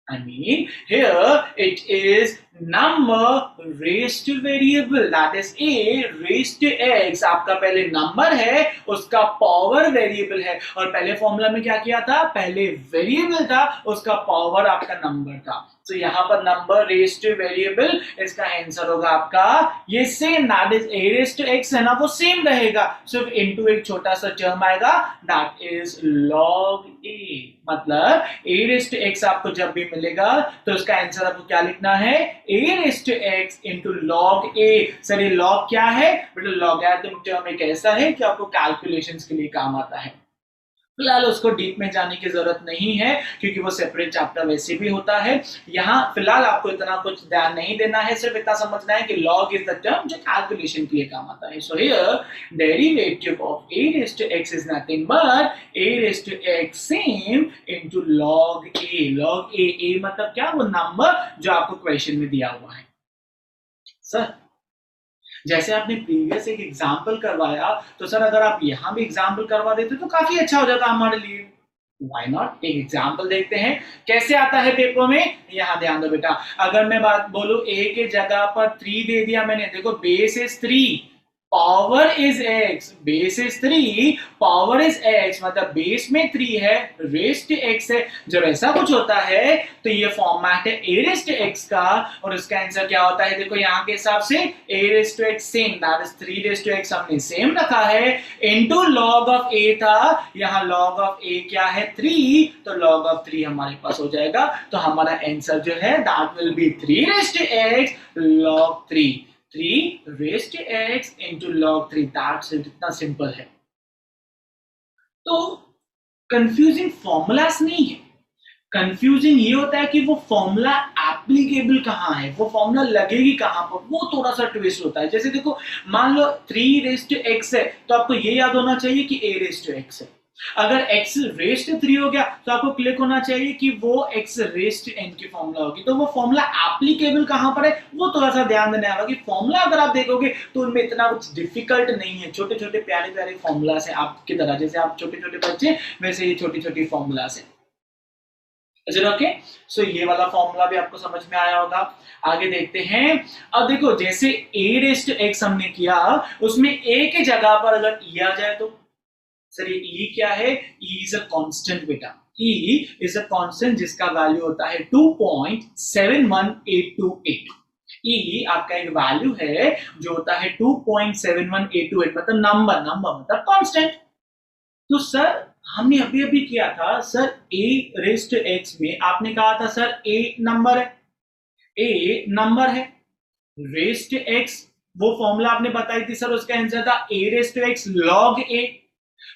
I mean here it is number raised to variable, that is a raised to x। आपका पहले number है उसका power variable है, और पहले formula में क्या किया था, पहले वेरिएबल था उसका पावर आपका नंबर था। तो यहां पर नंबर रेज टू वेरिएबल, इसका आंसर होगा आपका ये same, that is a raise to x है ना, वो सेम रहेगा, सिर्फ इनटू एक छोटा सा टर्म आएगा दैट इज log a। मतलब a रेज टू x आपको जब भी मिलेगा तो उसका आंसर आपको क्या लिखना है, a raise to x into log a। सर ये log क्या है बेटा, लॉगरिथम टर्म एक ऐसा है कि आपको कैलकुलेशंस के लिए काम आता है। फिलहाल उसको डीप में जाने की जरूरत नहीं है क्योंकि वो सेपरेट चैप्टर वैसे भी होता है। यहाँ फिलहाल आपको इतना कुछ ध्यान नहीं देना है, सिर्फ इतना समझना है कि log इज द टर्म जो कैलकुलेशन के लिए काम आता है। So here derivative of a raise to x is nothing but a raise to x same into log a। log a मतलब क्या, वो नंबर जो आपको क्वेश्चन में दिया हुआ है। सर जैसे आपने प्रीवियस एक एग्जाम्पल करवाया, तो सर अगर आप यहां भी एग्जाम्पल करवा देते तो काफी अच्छा हो जाता हमारे लिए। व्हाई नॉट, एक एग्जाम्पल देखते हैं कैसे आता है पेपर में। यहां ध्यान दो बेटा, अगर मैं बात बोलूं a के जगह पर 3 दे दिया मैंने, देखो base is 3, power is x, base is 3, power is x, मतलब बेस में 3 है, रेज टू x है। जब ऐसा कुछ होता है तो ये फॉर्मेट है a रेज टू x का, और उसका आंसर क्या होता है, देखो यहाँ के हिसाब से a raise to x same, that is 3 raise to x हमने सेम रखा है, इनटू log ऑफ a था, यहाँ log ऑफ a क्या है 3, तो log ऑफ 3 हमारे पास हो जाएगा। तो हमारा आंसर जो है that will be 3 raise to x log 3, 3 raised to x into log 3, that's it, इतना सिंपल है। तो कंफ्यूजिंग फॉर्मूलास नहीं है, कंफ्यूजिंग ये होता है कि वो फॉर्मूला एप्लीकेबल कहाँ है, वो फॉर्मूला लगेगी कहाँ पर, वो थोड़ा सा ट्विस्ट होता है। जैसे देखो मान लो 3 रेज टू x है, तो आपको ये याद होना चाहिए कि a रेज टू x है। अगर x रेज टू 3 हो गया तो आपको क्लिक होना चाहिए कि वो x रेज टू n की फॉर्मूला होगी। तो वो फॉर्मूला एप्लीकेबल कहां पर है वो थोड़ा सा ध्यान देना है कि फॉर्मूला अगर आप देखोगे तो उनमें इतना कुछ डिफिकल्ट नहीं है, छोटे छोटे प्यारे प्यारे फॉर्मूलास हैं आपकी तरह, जैसे आप छोटे छोटे बच्चे वैसे ये छोटी छोटी फॉर्मूलास हैं। ओके, सो ये वाला फॉर्मूला भी आपको समझ में आया होगा। आगे देखते हैं। अब देखो जैसे a रेज टू x हमने किया, उसमें a के जगह पर अगर e आ जाए तो सर ये E क्या है, E इज अ कांस्टेंट बेटा, E इज अ कांस्टेंट जिसका वैल्यू होता है 2.71828। ई आपका एक वैल्यू है जो होता है 2.71828, मतलब नंबर मतलब कांस्टेंट। तो सर हमने अभी अभी किया था सर ए रेस्ट एक्स में, आपने कहा था सर ए नंबर है, ए नंबर है, रेस्ट एक्स वो फॉर्मूला आपने बताई थी सर, उसका आंसर था ए रेस्ट एक्स लॉग ए।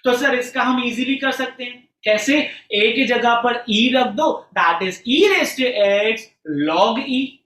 तो सर इसका हम इजीली कर सकते हैं, कैसे? ए की जगह पर ई रख दो, that is e raised x log e.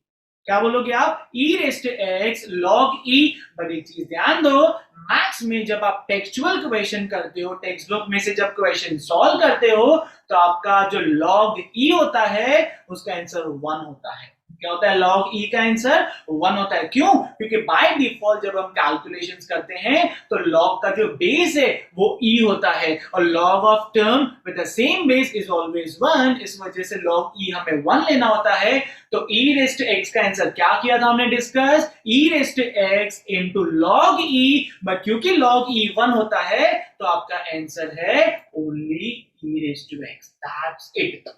क्या बोलोगे आप? E raised x log e. But एक चीज ध्यान दो, मैथ्स में जब आप टेक्सचुअल क्वेश्चन करते हो, टेक्स्ट बुक में से जब क्वेश्चन सॉल्व करते हो, तो आपका जो लॉग ई होता है उसका आंसर 1 होता है। क्या होता है? लॉग ई का आंसर 1 होता है। क्यों? क्योंकि बाय डिफॉल्ट जब हम कैलकुलेशंस करते हैं तो लॉग का जो बेस है वो ई होता है, और log of term with the same base is always 1, इस वजह से लॉग ई हमें 1 लेना होता है। तो e रेस्ट एक्स का आंसर क्या किया था हमने discuss? e rest x into log e, but क्योंकि log e 1 होता है तो आपका आंसर है only e rest x, that's it.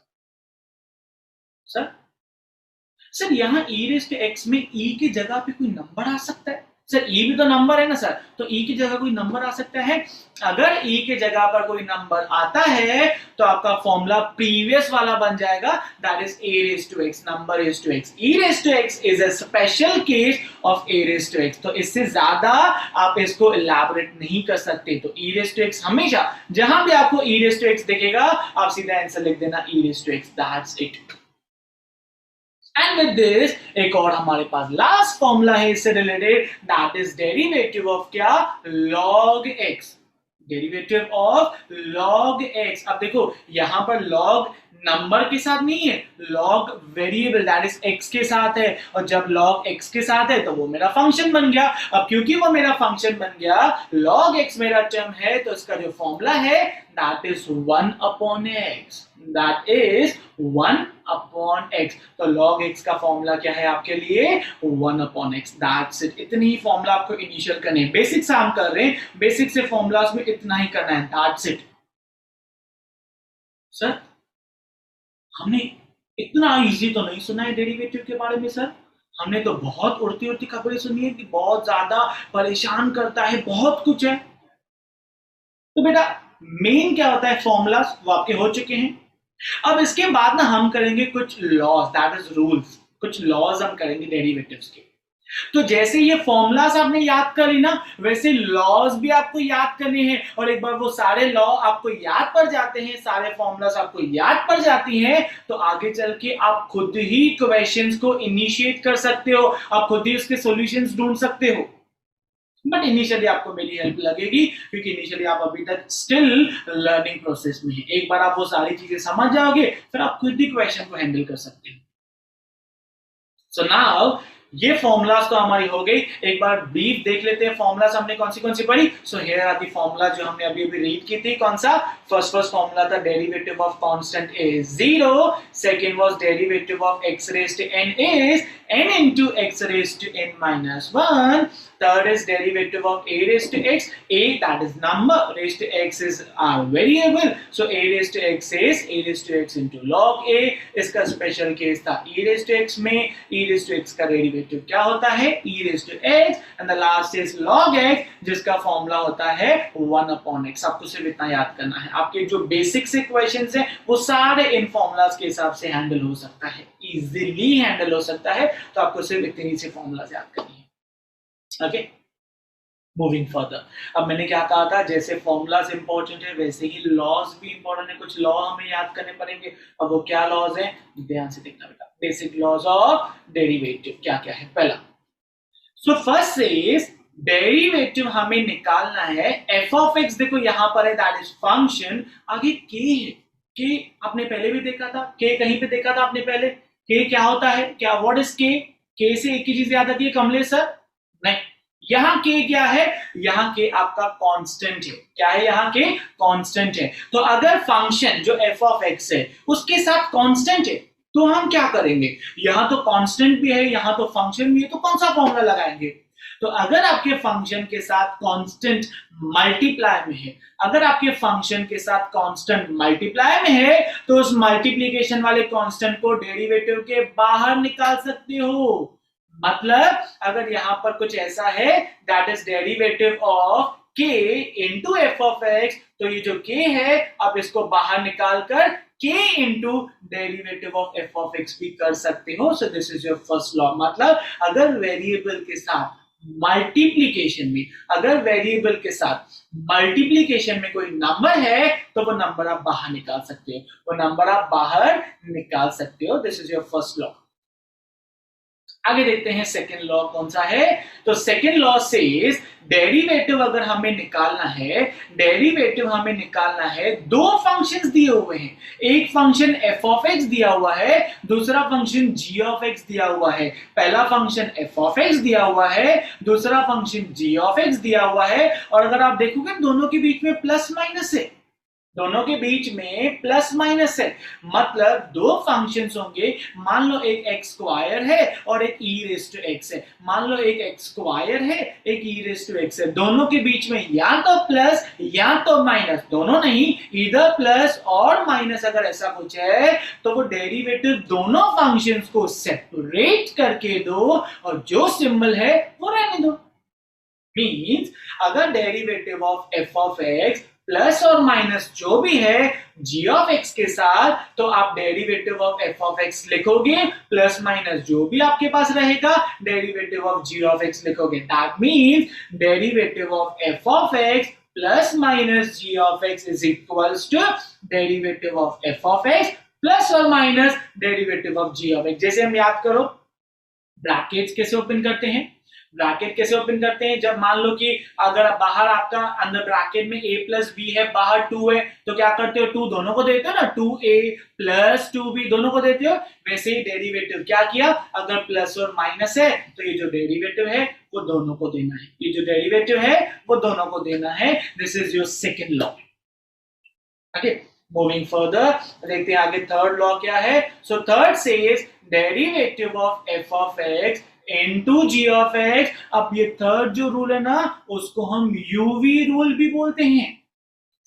Sir यहां e रेस्ट एक्स में e की जगह पे कोई नंबर आ सकता है? सर e भी तो नंबर है ना सर, तो e की जगह कोई नंबर आ सकता है? अगर e की जगह पर कोई नंबर आता है तो आपका फॉर्मूला प्रीवियस वाला बन जाएगा, that is a raise to x, number raise to x। e raise to x is a special case of a raise to x, तो इससे ज्यादा आप इसको इलैबोरेट नहीं कर सकते। तो e रेज़ टू x हमेशा जहां भी आपको e रेज़ टू x दिखेगा आप सीधा आंसर लिख देना e raise to x, that's it. And with this एक और हमारे पास लास्ट फॉर्मूला है इससे related, that is derivative of क्या? log x, derivative of log x। अब देखो यहां पर log नंबर के साथ नहीं है, log variable that is x के साथ है, और जब log x के साथ है तो वो मेरा फंक्शन बन गया। अब क्योंकि वो मेरा फंक्शन बन गया, log x मेरा टर्म है, तो इसका जो फॉर्मूला है that is 1 upon x, that is 1 upon x। तो log x का फॉर्मूला क्या है आपके लिए? 1 अपॉन x, दैट्स इट। इतनी ही फॉर्मूला आपको इनिशियल करने हैं, बेसिक से हम कर रहे हैं, बेसिक से फॉर्मूलाज में इतना ही करना है, दैट्स इट। सर हमने इतना इजी तो नहीं सुना है डेरिवेटिव के बारे में सर, हमने तो बहुत उड़ती उड़ती खबरें सुनी है कि बहुत ज्यादा परेशान करता है, बहुत कुछ है। तो बेटा मेन क्या होता है फॉर्मूलाज वो आपके हो चुके हैं। अब इसके बाद ना हम करेंगे कुछ लॉज, दैट इज रूल्स, कुछ लॉज हम करेंगे डेरिवेटिव्स के। तो जैसे ये फॉर्मूलाज आपने याद कर ली ना, वैसे लॉज भी आपको याद करने हैं, और एक बार वो सारे लॉ आपको याद पड़ जाते हैं, सारे फॉर्मूलाज आपको याद पड़ जाती हैं, तो आगे चल के आप खुद ही क्वेश्चंस को इनिशिएट कर सकते हो, आप खुद ही उसके सॉल्यूशंस ढूंढ सकते हो। बट इनिशियली आपको मेरी हेल्प लगेगी, क्योंकि इनिशियली आप अभी तक स्टिल लर्निंग प्रोसेस में है। एक बार आप वो सारी चीजें समझ जाओगे फिर आप खुद ही क्वेश्चन को हैंडल कर सकते हो। सो नाउ ये फॉर्मूलाज तो हमारी हो गई, एक बार ब्रीफ देख लेते हैं फॉर्मूलाज हमने कौन सी पढ़ी। So here are the formula जो हमने अभी अभी रीड की थी। कौन सा? फर्स्ट फॉर्मूला था derivative of constant is 0, second was derivative of x raise to n is n into x raised to n minus 1, third is derivative of a raised to x, a that is number, raised to x is our variable, so a raised to x is a raised to x into log a। इसका special case था e raised to x में, e raised to x का derivative क्या होता है? e raised to x, and the last is log x जिसका formula होता है 1 upon x। आपको सिर्फ इतना याद करना है, आपके जो बेसिक से क्वेश्चंस हैं वो सारे इन फॉर्मूलाज के हिसाब से हैंडल हो सकता है, इजीली हैंडल हो सकता है। तो आपको सिर्फ इतनी से फॉर्मूलाज याद करनी है। Okay, moving further. अब मैंने क्या कहा था, जैसे फॉर्मूलाज इंपॉर्टेंट है वैसे ही लॉज भी इंपॉर्टेंट है, कुछ लॉ हमें याद करने पड़ेंगे। अब वो क्या लॉज है ध्यान से देखना बेटा। बेसिक लॉज ऑफ डेरिवेटिव क्या क्या है? पहला, सो फर्स्ट इज डेरिवेटिव हमें निकालना है एफ ऑफ एक्स। देखो यहां पर है दैट इज फंक्शन, आगे के है, के आपने पहले भी देखा था, के कहीं पे देखा था आपने पहले। के क्या होता है? क्या व्हाट इज के? के से एक ही चीज याद आती है कमलेश सर? नहीं, यहां के क्या है? यहां के आपका कांस्टेंट है। क्या है? यहां के कांस्टेंट है। तो अगर फंक्शन जो एफ ऑफ एक्स है उसके साथ कांस्टेंट है तो हम क्या करेंगे? यहां तो कांस्टेंट भी है, यहां तो फंक्शन भी है, तो कौन सा फॉर्मूला लगाएंगे? तो अगर आपके फंक्शन के साथ कांस्टेंट मल्टीप्लाई में है, अगर आपके फंक्शन के साथ कांस्टेंट मल्टीप्लाई में है, तो उस मल्टीप्लिकेशन वाले कांस्टेंट को डेरिवेटिव के बाहर निकाल सकते हो। मतलब अगर यहां पर कुछ ऐसा है that is derivative of k into F of x, तो ये जो k है आप इसको बाहर निकाल कर k into derivative of f of x भी कर सकते हो। सो this is your first law. मतलब अगर वेरिएबल के साथ मल्टीप्लीकेशन में, अगर वेरिएबल के साथ मल्टीप्लीकेशन में कोई नंबर है तो वो नंबर आप बाहर निकाल सकते हो, वो नंबर आप बाहर निकाल सकते हो। This is your first law. आगे देखते हैं सेकेंड लॉ कौन सा है। तो सेकेंड लॉ सेज डेरिवेटिव अगर हमें निकालना है, डेरिवेटिव हमें निकालना है, दो फंक्शंस दिए हुए हैं, एक फंक्शन एफ ऑफ एक्स दिया हुआ है, दूसरा फंक्शन जी ऑफ एक्स दिया हुआ है। पहला फंक्शन एफ ऑफ एक्स दिया हुआ है, दूसरा फंक्शन जी ऑफ एक्स दिया हुआ है, और अगर आप देखोगे दोनों के बीच में प्लस माइनस है, दोनों के बीच में प्लस माइनस है। मतलब दो फंक्शंस होंगे, मान लो एक एक्स स्क्वायर है और एक ई रेज टू एक्स है, मान लो एक एक्स स्क्वायर है, एक ई रेज टू एक्स है, दोनों के बीच में या तो प्लस या तो माइनस, दोनों नहीं, इधर प्लस और माइनस अगर ऐसा कुछ है तो वो डेरिवेटिव दोनों फंक्शंस को सेपरेट करके दो और जो सिंबल है वो रहने दो। मींस अगर derivative of f of x plus और माइनस जो भी है जी ऑफ एक्स के साथ, तो आप derivative of f of x लिखोगे, प्लस माइनस जो भी आपके पास रहेगा derivative of g of x लिखोगे। That means derivative of f of x plus minus g of x is equals to derivative of f of x plus और minus derivative of g of x. जैसे हम याद करो, brackets कैसे open करते हैं, bracket कैसे ओपन करते हैं, जब मान लो कि अगर बाहर आपका अंदर ब्रैकेट में a प्लस बी है, बाहर 2 है, तो क्या करते हो, 2 दोनों को देते हो ना, 2a प्लस 2b दोनों को देते हो। वैसे ही डेरिवेटिव क्या किया, अगर प्लस और माइनस है तो ये जो डेरिवेटिव है वो दोनों को देना है, ये जो डेरिवेटिव है वो दोनों को देना है। This is your second law. Okay, moving further देखते हैं आगे थर्ड लॉ क्या है। So third says derivative of f of x into g of x. अब ये थर्ड जो रूल है ना उसको हम यूवी रूल भी बोलते हैं।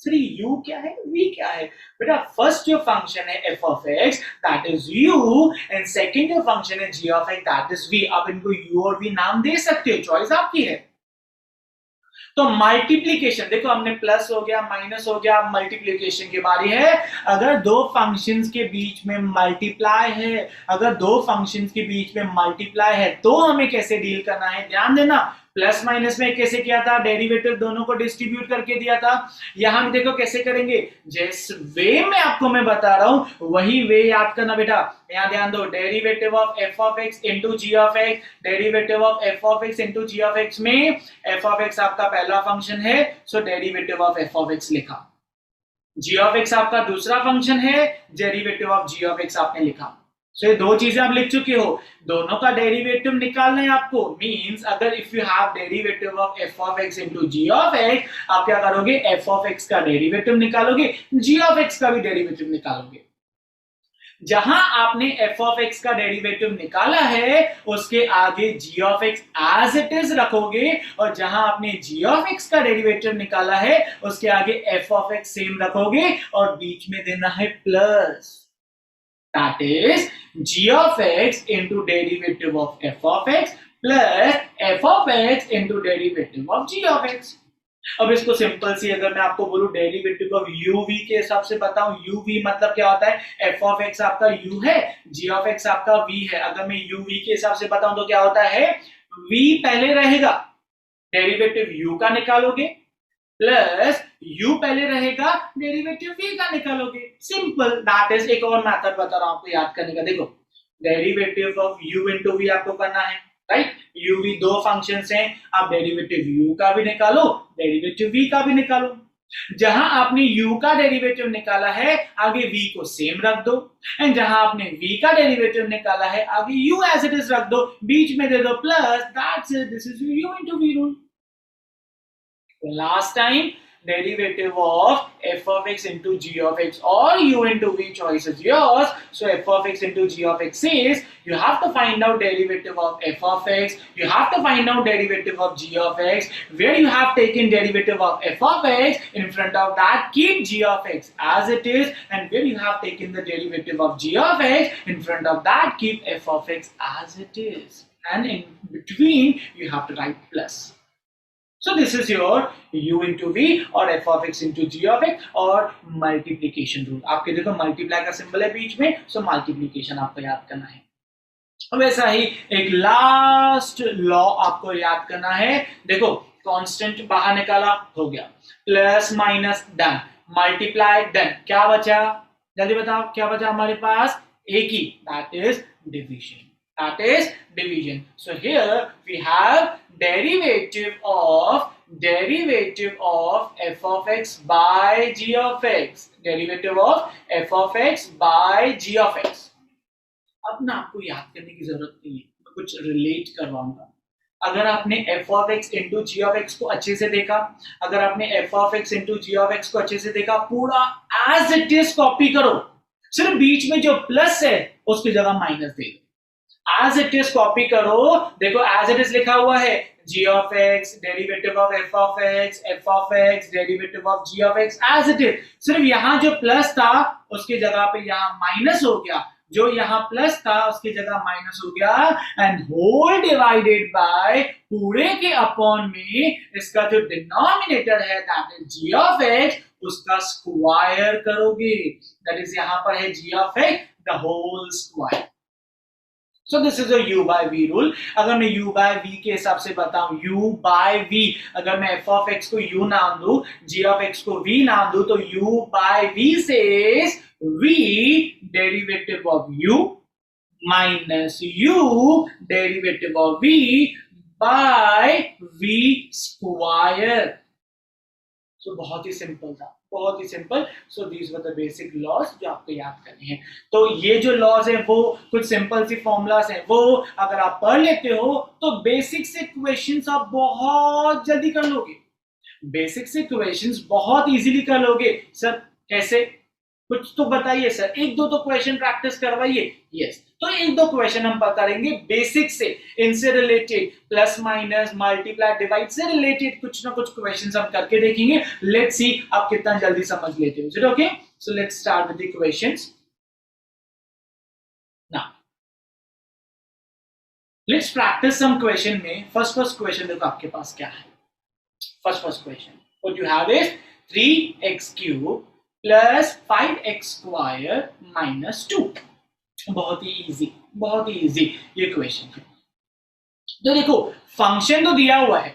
सर u क्या है, v क्या है? बेटा फर्स्ट जो फंक्शन है f of x that is u and second जो फंक्शन है g of x that is v। आप इनको u और v नाम दे सकते हो, चॉइस आपकी है। तो मल्टीप्लीकेशन देखो, हमने प्लस हो गया माइनस हो गया, मल्टीप्लीकेशन की बारी है। अगर दो फंक्शंस के बीच में मल्टीप्लाई है, अगर दो फंक्शंस के बीच में मल्टीप्लाई है तो हमें कैसे डील करना है, ध्यान देना। प्लस माइनस में कैसे किया था, डेरिवेटिव दोनों को डिस्ट्रीब्यूट करके दिया था। यहां भी देखो कैसे करेंगे, जिस वे में आपको मैं बता रहा हूं वही वे याद करना बेटा। यहां ध्यान दो, derivative of f of x into g of x, derivative of f of x into g of x में एफ ऑफ एक्स आपका पहला फंक्शन है, so derivative of f of x लिखा। जी ऑफ एक्स आपका दूसरा function है, derivative of g of x आपने लिखा। सो ये दो चीजें आप लिख चुके हो, दोनों का डेरिवेटिव निकालना है आपको। मींस अगर if you have derivative of f of x into g of x, आप क्या करोगे, एफ ऑफ एक्स का डेरिवेटिव निकालोगे, जी ऑफ एक्स का भी डेरिवेटिव निकालोगे। जहां आपने एफ ऑफ एक्स का डेरिवेटिव निकाला है उसके आगे g of x as it is रखोगे, और जहां आपने जी ऑफ एक्स का डेरिवेटिव निकाला है उसके आगे एफ ऑफ एक्स सेम रखोगे और बीच में देना है plus. That is g of x into derivative of f of x plus f of x into derivative of g of x। अब इसको सिंपल सी अगर मैं आपको बोलूं डेरिवेटिव ऑफ uv के हिसाब से बताऊं, uv मतलब क्या होता है, f of x आपका u है, g of x आपका v है। अगर मैं uv के हिसाब से बताऊं तो क्या होता है, v पहले रहेगा, डेरिवेटिव u का निकालोगे, प्लस u पहले रहेगा, डेरिवेटिव v का निकालोगे। Simple, that is. एक और मेथड बता रहा हूं आपको याद करने का, देखो derivative of u into v आपको करना है, राइट। u v दो फंक्शंस हैं, आप डेरिवेटिव u का भी निकालो, डेरिवेटिव v का भी निकालो। जहां आपने u का डेरिवेटिव निकाला है आगे v को सेम रख दो, एंड जहां आपने v का डेरिवेटिव निकाला है आगे u एज इट इज रख दो, बीच में दे दो plus. That's it, this is u into v rule. Last time derivative of f of x into g of x or u into v, choice is yours. So f of x into g of x is, you have to find out derivative of f of x, you have to find out derivative of g of x. Where you have taken derivative of f of x, in front of that keep g of x as it is, and where you have taken the derivative of g of x, in front of that keep f of x as it is. and in between you have to write plus. So this is your u into v और f of x into g of x और multiplication rule. आपके देखो multiply का symbol है बीच में, so multiplication आपको याद करना है. वैसा ही एक लास्ट लॉ आपको याद करना है. देखो कांस्टेंट बाहर निकाला, हो गया, plus minus done, multiply done, क्या बचा जल्दी बताओ, क्या बचा हमारे पास, एक ही, that is division. That is division. So here we have derivative of f of x by g of x. Derivative of f of x by g of x. अब ना आपको याद करने की जरूरत नहीं है, मैं कुछ रिलेट करवाऊंगा. अगर आपने f of x into g of x को अच्छे से देखा, अगर आपने f of x into g of x को अच्छे से देखा, पूरा as it is कॉपी करो, सिर्फ बीच में जो प्लस है उसकी जगह माइनस दे दो. As it is कॉपी करो, देखो as it is लिखा हुआ है g of x, derivative of f of x, f of x, derivative of g of x, as it is. सिर्फ यहाँ जो प्लस था उसकी जगह पे यहाँ माइनस हो गया, जो यहाँ प्लस था उसकी जगह माइनस हो गया, एंड होल डिवाइडेड बाय पूरे के अपॉन में इसका जो डिनोमिनेटर है that is g of x, उसका स्क्वायर करोगे, दैट इज यहाँ पर है g of x the whole square. So this is a u by v rule. अगर मैं u by v के हिसाब से बताऊं, u by v, अगर मैं f of x को u नाम दूं, g of x को v नाम दूं, तो u by v says v derivative of u minus u derivative of v by v square. So बहुत ही सिंपल था, बहुत ही simple. So these were the basic laws जो आपको याद करने हैं. तो ये जो लॉज है वो कुछ सिंपल सी फॉर्मूलाज हैं, वो अगर आप पढ़ लेते हो तो बेसिक से क्वेश्चंस आप बहुत जल्दी कर लोगे, बेसिक से क्वेश्चंस बहुत इजीली कर लोगे. सर कैसे, कुछ तो बताइए सर, एक दो तो क्वेश्चन प्रैक्टिस करवाइए. यस, तो एक दो क्वेश्चन हम करेंगे बेसिक से, इनसे related, plus minus multiply divide से रिलेटेड कुछ ना कुछ क्वेश्चंस हम करके देखेंगे. लेट्स सी आप कितना जल्दी समझ लेते हो. Is it okay? So let's start with the questions. Now let's practice some question में. फर्स्ट क्वेश्चन देखो आपके पास क्या है. First question what you have is 3x cube plus 5x square minus 2. बहुत ही इजी ये क्वेश्चन है. तो देखो फंक्शन तो दिया हुआ है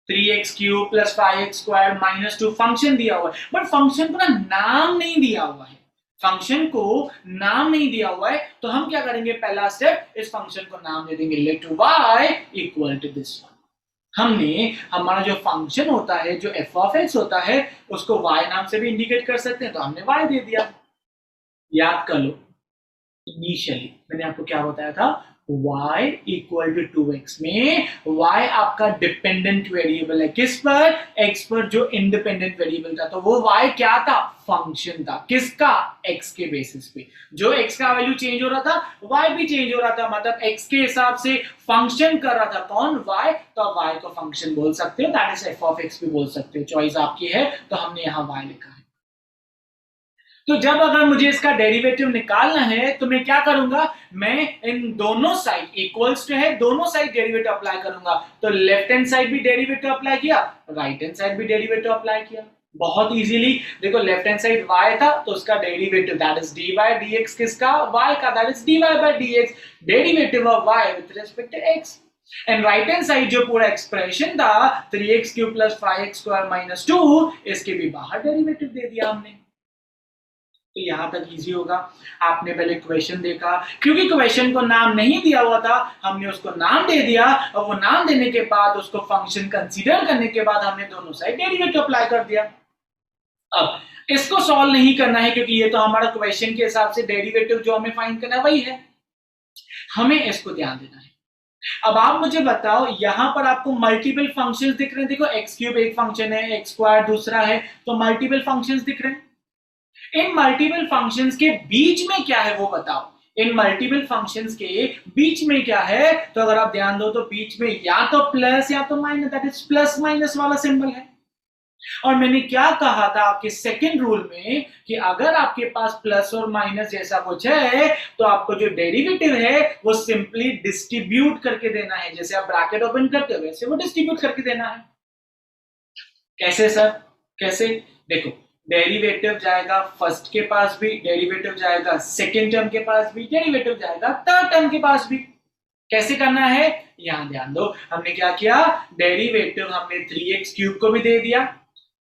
3x cube plus 5x square minus 2, function दिया हुआ है, बट फंक्शन को ना नाम नहीं दिया हुआ है. फंक्शन को नाम नहीं दिया हुआ है, तो हम क्या करेंगे, पहला स्टेप, इस फंक्शन को नाम दे देंगे let y equal to this one. हमने हमारा जो फंक्शन होता है, जो f of x होता है, उसको y नाम से भी इंडिकेट कर सकते हैं, तो हमने y दे दिया. याद कर लो, इनिशियली मैंने आपको क्या बताया था, y इक्वल टू 2x में y आपका डिपेंडेंट वेरिएबल है. किस पर? x पर, जो इंडिपेंडेंट वेरिएबल था. तो वो y क्या था? फंक्शन था. किसका? x के बेसिस पे. जो x का वैल्यू चेंज हो रहा था, y भी चेंज हो रहा था, मतलब x के हिसाब से फंक्शन कर रहा था. कौन? y. तो आप y को फंक्शन बोल सकते हो, that is f of x भी बोल सकते हो, चॉइस आपकी है. तो हमने यहाँ y लिखा है. तो जब अगर मुझे इसका डेरिवेटिव निकालना है तो मैं क्या करूंगा, मैं इन दोनों साइड इक्वल्स टू है, दोनों साइड डेरिवेटिव अप्लाई करूंगा. तो लेफ्ट हैंड साइड भी डेरिवेटिव अप्लाई किया, राइट हैंड साइड भी डेरिवेटिव अप्लाई किया. बहुत इजीली. देखो लेफ्ट हैंड साइड y था तो उसका derivative that is dy dx, किसका? y का, that is dy by dx, derivative of y with respect to x. And right hand side जो पूरा एक्सप्रेशन था 3x cube plus 5x square minus 2, इसके भी बाहर डेरिवेटिव दे दिया हमने. तो यहां तक इजी होगा. आपने पहले क्वेश्चन देखा, क्योंकि क्वेश्चन को नाम नहीं दिया हुआ था, हमने उसको नाम दे दिया, और वो नाम देने के बाद उसको फंक्शन कंसीडर करने के बाद हमने दोनों साइड डेरिवेटिव अप्लाई कर दिया. अब इसको सॉल्व नहीं करना है, क्योंकि ये तो हमारा क्वेश्चन के हिसाब से डेरिवेटिव जो हमें फाइंड करना है वही है, हमें इसको ध्यान देना है. अब आप मुझे बताओ, यहां पर आपको मल्टीपल फंक्शंस दिख रहे हैं. देखो एक्स क्यूब एक फंक्शन है, एक्स स्क्वायर दूसरा है, तो मल्टीपल फंक्शंस दिख रहे हैं. इन मल्टीपल फंक्शंस के बीच में क्या है वो बताओ. इन मल्टीपल फंक्शंस के बीच में क्या है, तो अगर आप ध्यान दो तो बीच में या तो प्लस या तो minus, that is plus minus वाला सिंबल है. और मैंने क्या कहा था आपके सेकंड रूल में कि अगर आपके पास प्लस और माइनस जैसा कुछ है तो आपको जो डेरिवेटिव है वो सिंपली डिस्ट्रीब्यूट करके देना है। जैसे आप ब्रैकेट ओपन करते हो वैसे वो डिस्ट्रीब्यूट करके देना है। कैसे सर? कैसे? देखो, डेरिवेटिव जाएगा फर्स्ट के पास भी, डेरिवेटिव जाएगा सेकेंड टर्म के पास भी, डेरिवेटिव जाएगा थर्ड टर्म के पास भी। कैसे करना है यहां ध्यान दो। हमने क्या किया, डेरिवेटिव हमने 3x³ को भी दे दिया,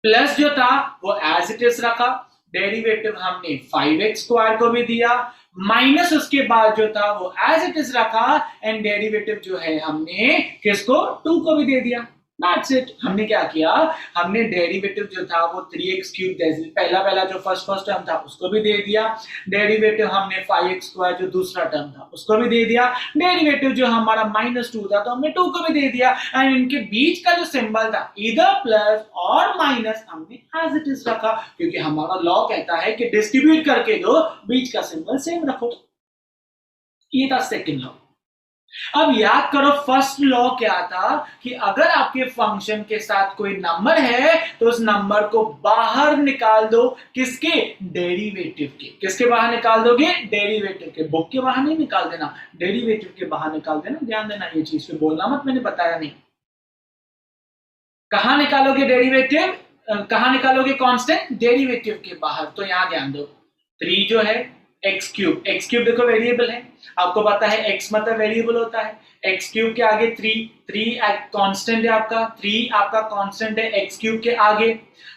प्लस जो था वो एज इट इज रखा, डेरिवेटिव हमने 5x² को भी दिया, माइनस उसके बाद जो था वो एज इट इज रखा, एंड डेरिवेटिव जो है हमने किसको, 2 को भी दे दिया। That's it। हमने क्या किया, हमने डेरिवेटिव जो था वो 3x³ पहला जो फर्स्ट टर्म था उसको भी दे दिया, डेरिवेटिव हमने 5x² जो दूसरा टर्म था उसको भी दे दिया, डेरिवेटिव जो हमारा -2 था तो हमने 2 को भी दे दिया, एंड इनके बीच का जो सिंबल था इधर प्लस और माइनस हमने एज इट इज रखा, क्योंकि हमारा लॉ कहता है कि डिस्ट्रीब्यूट करके दो, बीच का सिंबल सेम रखो। ये था सेकंड लॉ। अब याद करो फर्स्ट लॉ क्या था कि अगर आपके फंक्शन के साथ कोई नंबर है तो उस नंबर को बाहर निकाल दो, किसके, डेरिवेटिव के। किसके बाहर निकाल दोगे, डेरिवेटिव के। बुक के बाहर नहीं निकाल देना, डेरिवेटिव के बाहर निकाल देना। ध्यान देना ये चीज पे बोलना मत, मैंने बताया नहीं। कहां निकालोगे डेरिवेटिव, कहां निकालोगे कांस्टेंट, डेरिवेटिव के बाहर। तो यहां ध्यान दो, 3 जो है x³ देखो वेरिएबल है, आपको पता है x मतलब वेरिएबल होता है, x³ के आगे 3 कांस्टेंट है आपका, 3 आपका कांस्टेंट है x³ के आगे।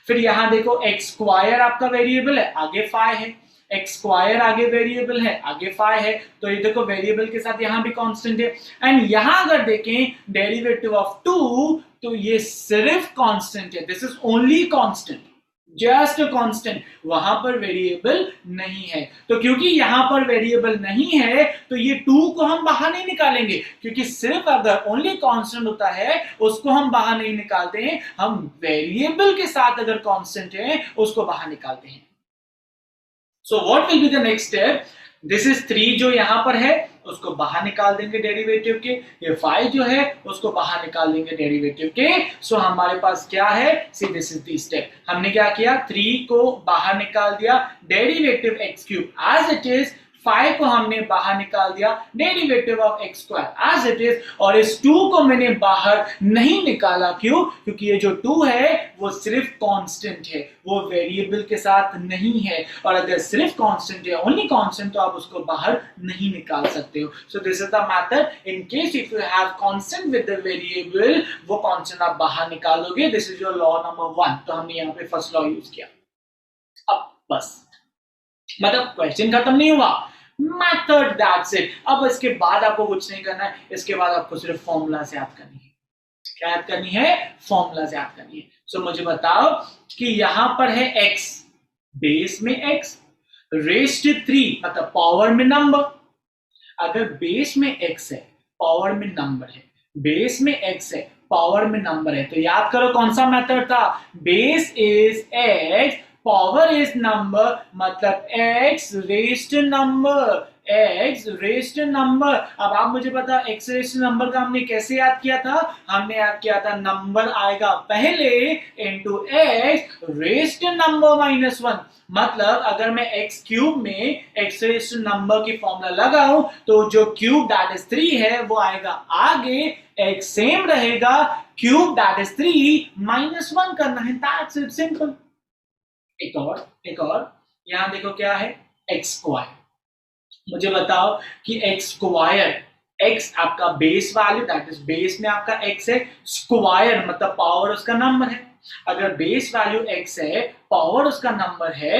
फिर यहां देखो x² आपका वेरिएबल है, आगे 5 है, x² आगे वेरिएबल है, आगे 5 है, तो ये देखो वेरिएबल के साथ यहां भी कांस्टेंट है। एंड यहां अगर देखें डेरिवेटिव ऑफ 2 तो ये सिर्फ कांस्टेंट है, this is only constant, just constant, वहां पर वेरिएबल नहीं है। तो क्योंकि यहां पर वेरिएबल नहीं है तो ये 2 को हम बाहर नहीं निकालेंगे, क्योंकि सिर्फ अगर ओनली कांस्टेंट होता है उसको हम बाहर नहीं निकालते हैं, हम वेरिएबल के साथ अगर कांस्टेंट है उसको बाहर निकालते हैं। So what will be the next step, this is 3 जो यहां पर है उसको बाहर निकाल देंगे डेरिवेटिव के, ये 5 जो है उसको बाहर निकाल देंगे डेरिवेटिव के। सो हमारे पास क्या है, सी दिस इज द स्टेप। हमने क्या किया, 3 को बाहर निकाल दिया, derivative x³ as it is, 5 को हमने बाहर निकाल दिया, derivative of x² as it is, और इस 2 को मैंने बाहर नहीं निकाला, क्यों, क्योंकि ये जो 2 है वो सिर्फ कांस्टेंट है, वो वेरिएबल के साथ नहीं है, और अगर सिर्फ कांस्टेंट है, ओनली कांस्टेंट, तो आप उसको बाहर नहीं निकाल सकते हो। सो this is the method, in case if you have constant with the variable, वो कांस्टेंट आप बाहर निकालोगे। This is your law number 1। तो हमने यहाँ पे फर्स्ट लॉ यूज किया। अब बस, मतलब क्वेश्चन खत्म नहीं हुआ, मेथड, दैट्स इट। अब इसके बाद आपको कुछ नहीं करना है, इसके बाद आपको सिर्फ फॉर्मूला से याद करनी है। क्या याद करनी है, फॉर्मूला से याद करनी है। सो मुझे बताओ कि यहां पर है x, बेस में x, रेस्ट 3 मतलब पावर में नंबर। अगर बेस में x है, पावर में नंबर है, बेस में x है, पावर में नंबर है, तो याद करो कौन सा मेथड था, base is x, power is number, मतलब x rest number, x rest number. अब आप मुझे बता, x रेस्ट नंबर का हमने कैसे याद किया था, हमने याद किया था नंबर आएगा पहले इनटू x रेस्ट नंबर -1। मतलब अगर मैं x³ में x रेस्ट नंबर की फॉर्मूला लगाऊं तो जो क्यूब दैट इज 3 है वो आएगा आगे, x सेम रहेगा, क्यूब दैट इज 3 -1 करना है, दैट्स इट, सिंपल। एक और यहां देखो क्या है, x²। मुझे बताओ कि x² x आपका base value, that is base में आपका x है, स्क्वायर मतलब पावर उसका नंबर है। अगर बेस वैल्यू x है, पावर उसका नंबर है,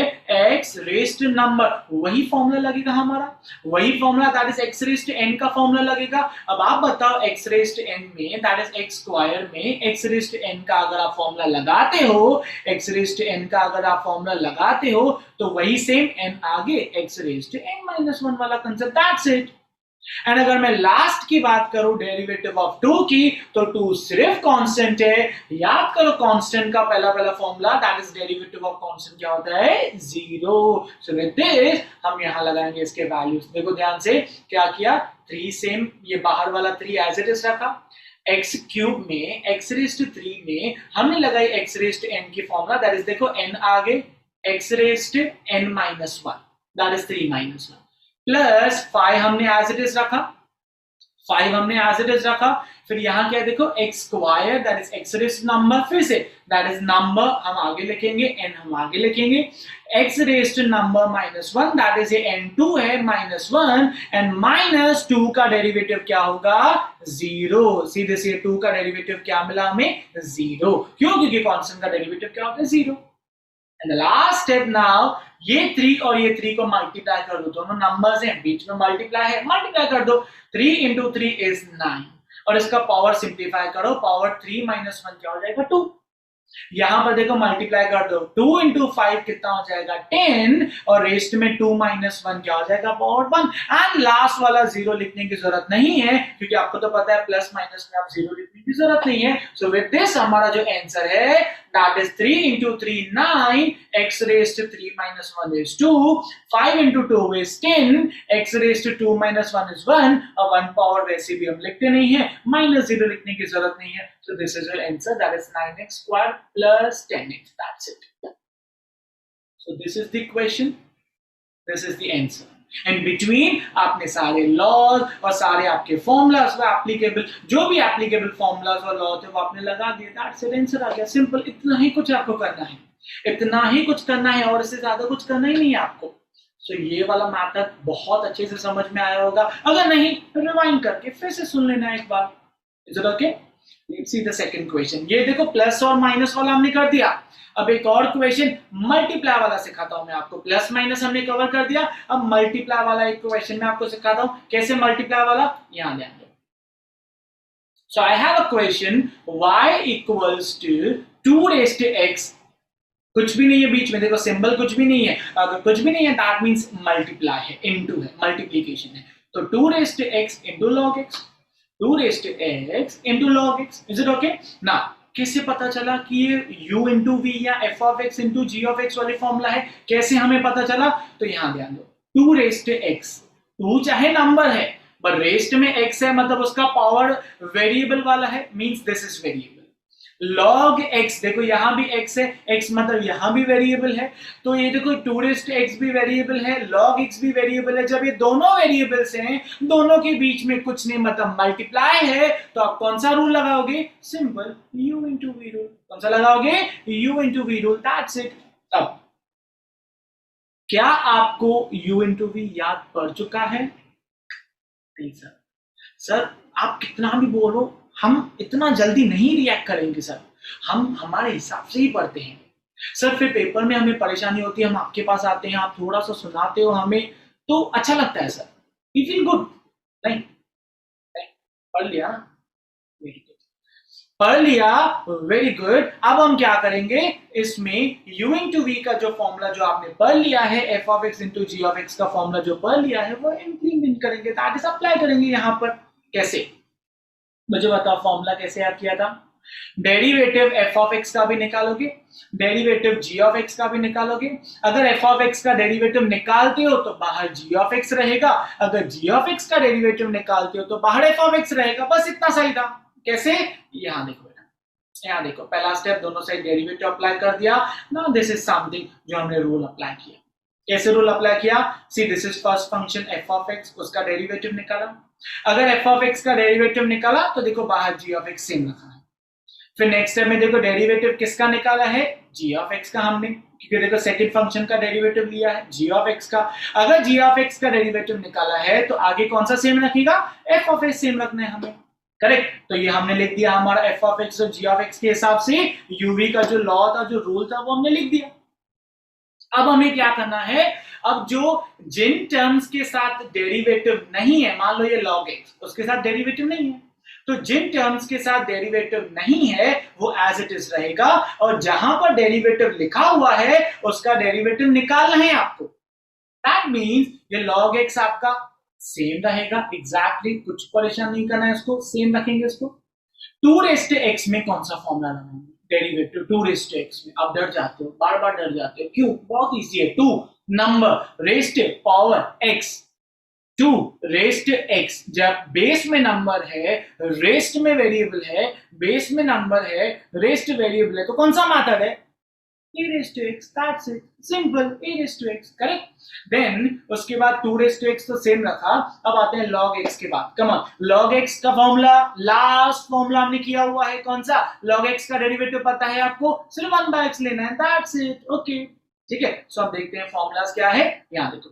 x रेस्ट नंबर, वही फॉर्मूला लगेगा हमारा, वही formula that is x rest n का फॉर्मूला लगेगा। अब आप बताओ x रेस्ट n में, दैट इज x² में x रेस्ट n का अगर आप फॉर्मूला लगाते हो, x रेस्ट n का अगर आप फॉर्मूला लगाते हो तो वही सेम n आगे x रेस्ट n -1 वाला कंसेप्ट, दैट्स इट। एंड अगर मैं लास्ट की बात करूं डेरिवेटिव ऑफ 2 की, तो 2 सिर्फ कांस्टेंट है। याद करो कांस्टेंट का पहला formula, that is derivative of constant क्या होता है, 0। सो विद दिस हम यहां लगाएंगे इसके वैल्यूज। देखो ध्यान से क्या किया, 3 सेम, ये बाहर वाला 3 एज इट इज रखा, एक्स क्यूब में एक्स रेस्ट 3 में हमने लगाई एक्स रेस्ट n की फॉर्मूला, दैट इज देखो n आगे x raised n minus 1 that is 3 minus 1 plus 5 हमने एज इट इज रखा, 5 हमने एज इट इज रखा, फिर यहां क्या है देखो x square that is x raised number, फिर से दैट इज नंबर हम आगे लिखेंगे, n हम आगे लिखेंगे, x raised number minus 1 that is ये n2 है माइनस 1 एंड माइनस 2 का डेरिवेटिव क्या होगा 0, सीधे से 2 का डेरिवेटिव क्या मिला हमें 0, क्यों क्योंकि कांस्टेंट का डेरिवेटिव क्या होता है 0। And the last step now ये 3 और ये 3 को मल्टीप्लाई कर दो, दोनों नंबर्स हैं बीच में मल्टीप्लाई है, मल्टीप्लाई कर दो, 3 into 3 is 9 और इसका पावर सिंप्लीफाई करो, पावर 3 minus 1 क्या हो जाएगा 2, यहां पर देखो मल्टीप्लाई कर दो, 2 into 5 कितना हो जाएगा 10 और रेस्ट में 2 minus 1 क्या हो जाएगा पावर 1 एंड लास्ट वाला 0 लिखने की जरूरत नहीं है क्योंकि आपको तो पता है प्लस माइनस में आप 0 लिखने की जरूरत नहीं है। सो विद दिस हमारा जो आंसर है that is 3 into 3 9, x raised to 3 minus 1 is 2, 5 into 2 is 10, x raised to 2 minus 1 is 1 और 1 पावर वैसे भी हम लिखते नहीं है, माइनस 0 लिखने की जरूरत नहीं है। So this is your answer, that is 9x squared plus 10x, that's it. So this is the question, this is the answer. And between आपने सारे लॉज और सारे आपके फॉर्मूलाज व एप्लीकेबल जो भी एप्लीकेबल फॉर्मूलाज और लॉ थे वो आपने लगा दिए, दैट्स इट, आंसर आ गया, सिंपल, इतना ही कुछ आपको करना है, इतना ही कुछ करना है और इससे ज्यादा कुछ करना ही नहीं है आपको। So ये वाला मैथड बहुत अच्छे से समझ में आया होगा, अगर नहीं रिवाइंड करके फिर से सुन लेना एक बार। Is it okay? Let's see the second question. ये देखो प्लस और माइनस वाला हमने कर दिया, अब एक और क्वेश्चन मल्टीप्लाई वाला सिखाता हूं मैं आपको, प्लस माइनस हमने कवर कर दिया, अब मल्टीप्लाई वाला एक क्वेश्चन मैं आपको सिखाता हूं, कैसे मल्टीप्लाई वाला, यहां ध्यान दो। So I have a question y equals to 2 raised to x, कुछ भी नहीं है बीच में, देखो सिंबल कुछ भी नहीं है, अगर कुछ भी नहीं है दैट मींस मल्टीप्लाई है, इनटू है, मल्टीप्लिकेशन है, तो 2 raised to x into log x, 2 raised to x into log x, is it okay? now कैसे पता चला कि ये u into v या f of x into g of x वाली फॉर्मूला है, कैसे हमें पता चला, तो यहां ध्यान दो, 2 raised to x, 2 चाहे नंबर है पर रेस्ट में x है मतलब उसका पावर वेरिएबल वाला है, means this is variable, log x देखो यहां भी x है, x मतलब यहां भी वेरिएबल है, तो ये देखो 2 raised to x भी वेरिएबल है, log x भी वेरिएबल है, जब ये दोनों वेरिएबल्स हैं, दोनों के बीच में कुछ नहीं मतलब मल्टीप्लाई है, तो आप कौन सा रूल लगाओगे, simple u into v rule, कौन सा लगाओगे, u into v rule, that's it. अब क्या आपको u into v याद पड़ चुका है? नहीं सर आप कितना भी बोलो हम इतना जल्दी नहीं रिएक्ट करेंगे सर, हम हमारे हिसाब से ही पढ़ते हैं सर, फिर पेपर में हमें परेशानी होती है, हम आपके पास आते हैं, आप थोड़ा सा सुनाते हो हमें तो अच्छा लगता है सर, वी फील गुड, नहीं पढ़ लिया, वेरी गुड, पढ़ लिया, वेरी गुड। अब हम क्या करेंगे, इसमें u into v का जो फॉर्मूला जो आपने पढ़ लिया है, f of x into g of x का फॉर्मूला जो पढ़ लिया है, वो इंप्लीमेंट करेंगे, दैट इज अप्लाई करेंगे यहां पर। कैसे, मुझे बताओ फॉर्मूला कैसे याद किया था, डेरिवेटिव f of x का भी निकालोगे, डेरिवेटिव g of x का भी निकालोगे, अगर f of x का डेरिवेटिव निकालते हो तो बाहर g of x रहेगा, अगर g of x का डेरिवेटिव निकालते हो तो बाहर f of x रहेगा, बस इतना सही था। कैसे, यहां देखो बेटा, यहां देखो, पहला स्टेप दोनों साइड डेरिवेटिव अप्लाई कर दिया, नाउ दिस इज समथिंग जो हमने रूल अप्लाई किया, कैसे रूल अप्लाई किया, सी this is first function f of x, उसका डेरिवेटिव निकाला, अगर f of x का डेरिवेटिव निकाला तो देखो बाहर g of x सेम रखा है, फिर नेक्स्ट स्टेप में देखो डेरिवेटिव किसका निकाला है, g of x का हमने, क्योंकि देखो सेकंड फंक्शन का डेरिवेटिव लिया है g of x का, अगर g of x का डेरिवेटिव निकाला है तो आगे कौन सा सेम रखेगा, f of x सेम रखना है हमें, करेक्ट, तो ये हमने लिख दिया हमारा f of x और g of x के हिसाब से uv का जो लॉ था, जो रूल था, वो हमने लिख दिया। अब हमें क्या करना है, अब जो जिन टर्म्स के साथ डेरिवेटिव नहीं है, मान लो ये log x, उसके साथ डेरिवेटिव नहीं है, तो जिन टर्म्स के साथ डेरिवेटिव नहीं है वो एज इट इज रहेगा, और जहां पर डेरिवेटिव लिखा हुआ है उसका डेरिवेटिव निकालना है आपको, दैट मींस ये log x आपका सेम रहेगा, एग्जैक्टली कुछ परेशान नहीं करना है, इसको सेम रखेंगे इसको। 2 raised to x में कौन सा फॉर्मूला लगाएंगे, डेरिवेटिव 2 raised to x में, आप डर जाते हो, बार बार डर जाते हो, क्यों, बहुत इजी है, 2 number raised to power x, two raised x, जब बेस में नंबर है, रेस्ट में वेरिएबल है, बेस में नंबर है, रेस्ट वेरिएबल है, तो कौन सा मेथड है? e raised to x, that's it, simple, e raised to x, correct. Then उसके बाद 2 raised to x तो सेम रखा, अब आते हैं log x के बाद. कम ऑन, log x का फॉर्मूला, लास्ट फॉर्मूला हमने किया हुआ है, कौन सा? log x का डेरिवेटिव पता है आपको, सिर्फ 1/x लेना है, that's it, okay, ठीक है. सो अब देखते हैं फॉर्मूलाज क्या है. यहाँ देखो,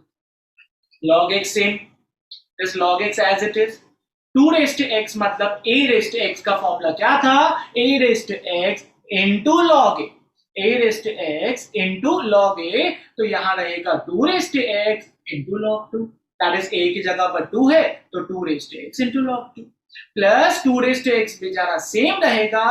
log x same, this log x as it is, 2 raised to x मतलब a raised to x का फॉर्मूला क्या था? a raised to x into log a, a raised to x into log a, तो यहां रहेगा 2 raised to x into log 2, that is a की जगह पर 2 है तो 2 raised to x into log 2 plus 2 raised to x बेचारा same रहेगा,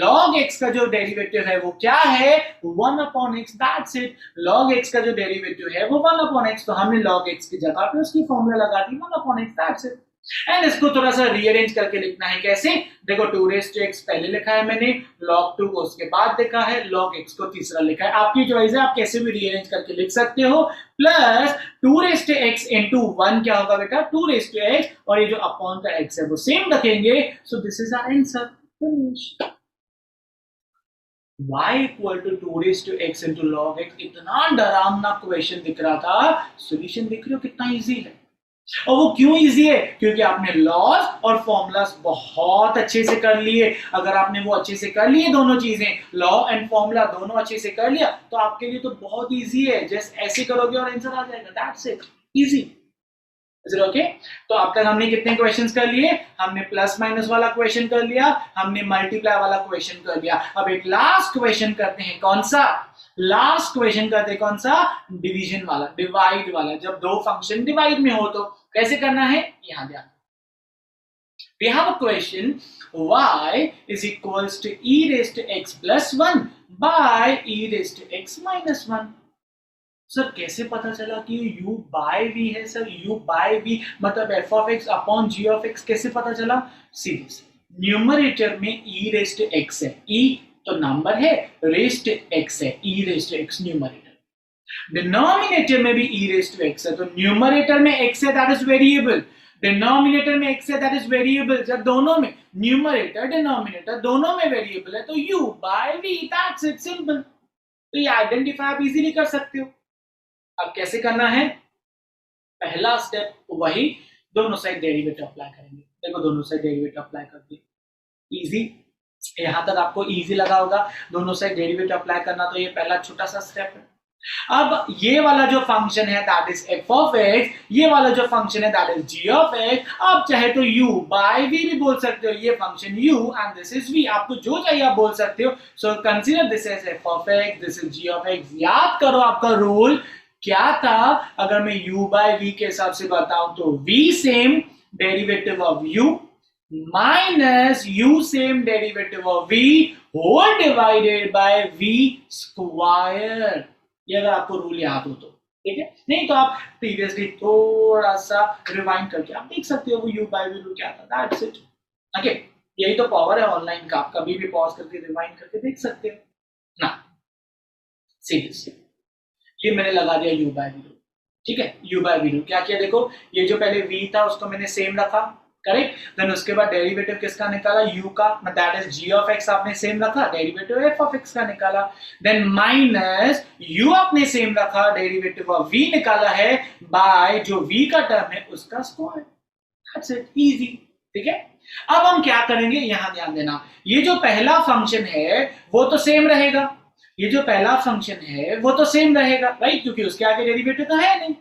log x का जो डेरिवेटिव है वो क्या है? 1 upon x, that's it. log x का जो डेरिवेटिव है वो 1 upon x, तो हमने log x की जगह पे उसकी फॉर्मूला लगा दी 1 upon x, that's it. And इसको थोड़ा सा रीअरेंज करके लिखना है, कैसे? देखो 2 raised to x पहले लिखा है मैंने, log 2 को उसके बाद लिखा है, log x को तीसरा लिखा है, आपकी चॉइस है, आप कैसे भी रीअरेंज करके लिख सकते हो. Plus 2 raised to x into 1 क्या होगा बेटा? 2 raised to x, और ये जो अपॉन का x है वो सेम रखेंगे, so this is our answer. y equal to 2 raised to x into log x. इतना डरावना क्वेश्चन दिख रहा था, सॉल्यूशन देख रहे हो कितना इजी है. और वो क्यों इजी है? क्योंकि आपने लॉज और फॉर्मूलाज बहुत अच्छे से कर लिए. अगर आपने वो अच्छे से कर लिए, दोनों चीजें, लॉ एंड फॉर्मूला दोनों अच्छे से कर लिया, तो आपके लिए तो बहुत इजी है. जस्ट ऐसे करोगे और आंसर आ जाएगा, that's it, easy. Is it okay? तो अब तक हमने कितने क्वेश्चंस कर लिए? हमने प्लस माइनस वाला क्वेश्चन कर लिया, हमने मल्टीप्लाई वाला क्वेश्चन कर लिया. अब एक लास्ट क्वेश्चन करते हैं, कौन सा? लास्ट क्वेश्चन करते हैं कौन सा? डिवीजन वाला, डिवाइड वाला. जब दो फंक्शन डिवाइड में हो तो कैसे करना है, यहां ध्यान. We have a question, y is equals to e raised to x plus 1 by e raised to x minus 1. Sir कैसे पता चला कि u by v है? सर u by v मतलब f of x upon g of x, कैसे पता चला? सीधे से न्यूमरेटर में e raised to x है, e तो नंबर है, raised to x है, e raised to x numerator. Denominator में भी e raised to x है, तो न्यूमरेटर में x है, दैट इज वेरिएबल, डिनोमिनेटर में x है, दैट इज वेरिएबल. जब दोनों में, न्यूमरेटर डिनोमिनेटर दोनों में वेरिएबल है, तो u by v, that's it, simple. तो ये आइडेंटिफाई आप इजीली कर सकते हो. अब कैसे करना है? पहला स्टेप वही, दोनों साइड डेरिवेटिव अप्लाई करेंगे. देखो दोनों साइड डेरिवेटिव अप्लाई करके इजी, यहां तक आपको इजी लगा होगा. दोनों साइड डेरिवेटिव अप्लाई करना, तो ये पहला छोटा सा स्टेप है. अब ये वाला जो फंक्शन है that is f of x, ये वाला जो फंक्शन है that is g of x. आप चाहे तो u by v भी बोल सकते हो, ये function u and this is v, आपको जो चाहिए आप बोल सकते हो. सो consider this as f of x, this is g of x. याद करो आपका रूल क्या था. अगर मैं u by v के हिसाब से बताऊं तो v same derivative of u minus u same derivative of v whole divided by v square. ये अगर आपको रूल याद हो तो, ठीक है. नहीं तो आप प्रीवियसली थोड़ा सा रिवाइंड करके आप देख सकते हो वो u by v रूल क्या था, दैट्स इट. ओके, यही तो पावर है ऑनलाइन का, आप कभी भी पॉज करके रिवाइंड करके देख सकते हो ना. सीरियसली ये मैंने लगा दिया u by v रूल, ठीक है. u by v रूल क्या किया? देखो ये जो पहले v था उसको मैंने सेम रखा, करेक्ट. देन उसके बाद डेरिवेटिव किसका निकाला? u का, that is g of x आपने सेम रखा, डेरिवेटिव f of x का निकाला. देन माइनस u आपने सेम रखा, डेरिवेटिव ऑफ v निकाला है, बाय जो v का टर्म है उसका स्क्वायर. दैट्स इट, इजी, ठीक है. अब हम क्या करेंगे, यहां ध्यान देना. ये जो पहला फंक्शन है वो तो सेम रहेगा, ये जो पहला फंक्शन है वो तो सेम रहेगा, राइट, क्योंकि उसके आगे डेरिवेटिव तो है नहीं.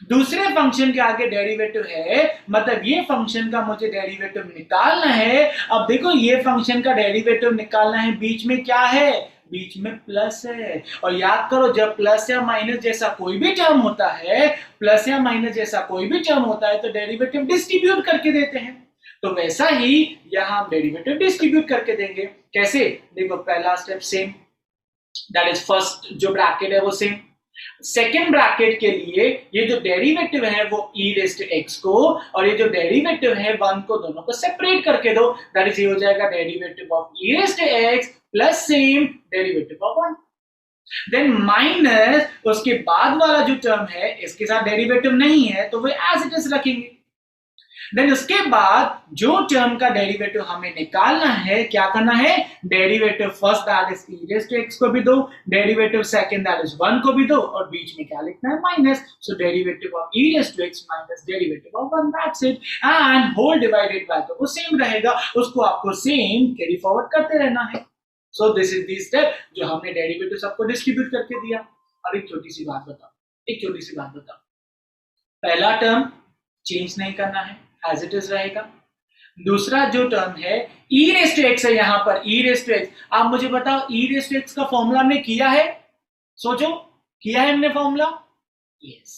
दूसरे फंक्शन के आगे डेरिवेटिव है, मतलब ये फंक्शन का मुझे डेरिवेटिव निकालना है. अब देखो ये फंक्शन का डेरिवेटिव निकालना है, बीच में क्या है? बीच में प्लस है. और याद करो जब प्लस या माइनस जैसा कोई भी टर्म होता है, प्लस या माइनस जैसा कोई भी टर्म होता है, तो डेरिवेटिव डिस्ट्रीब्यूट करके देते हैं. तो वैसा ही यहां हम डेरिवेटिव डिस्ट्रीब्यूट करके देंगे. कैसे? देखो पहला step same, that is first जो ब्रैकेट है वो सेम. सेकेंड ब्रैकेट के लिए ये जो डेरिवेटिव है वो e raised to x को, और ये जो डेरिवेटिव है 1 को, दोनों को सेपरेट करके दो. दैट इज ये हो जाएगा derivative of e raised to x plus same derivative of 1. Then minus उसके बाद वाला जो टर्म है इसके साथ डेरिवेटिव नहीं है तो वो एज इट इज रखेंगे। देन उसके बाद जो टर्म का डेरिवेटिव हमें निकालना है, क्या करना है, derivative first that is e raise to x को भी दो, डेरिवेटिव सेकंड दैट इज 1 को भी दो, और बीच में क्या लिखना है, minus. So derivative of e raise to x minus derivative of 1, that's it. And whole divided by, तो वो सेम रहेगा, उसको आपको सेम कैरी फॉरवर्ड करते रहना है। सो दिस इज द स्टेप जो हमने डेरिवेटिव सबको डिस्ट्रीब्यूट करके दिया। अब एक छोटी सी बात बताओ, पहला टर्म चेंज नहीं करना है, एज इट इज रहेगा। दूसरा जो टर्म है e रेज़ टू x है, यहां पर e रेज़ टू x, आप मुझे बताओ e रेज़ टू x का फॉर्मूला हमने किया है, सोचो, किया है हमने फॉर्मूला? यस।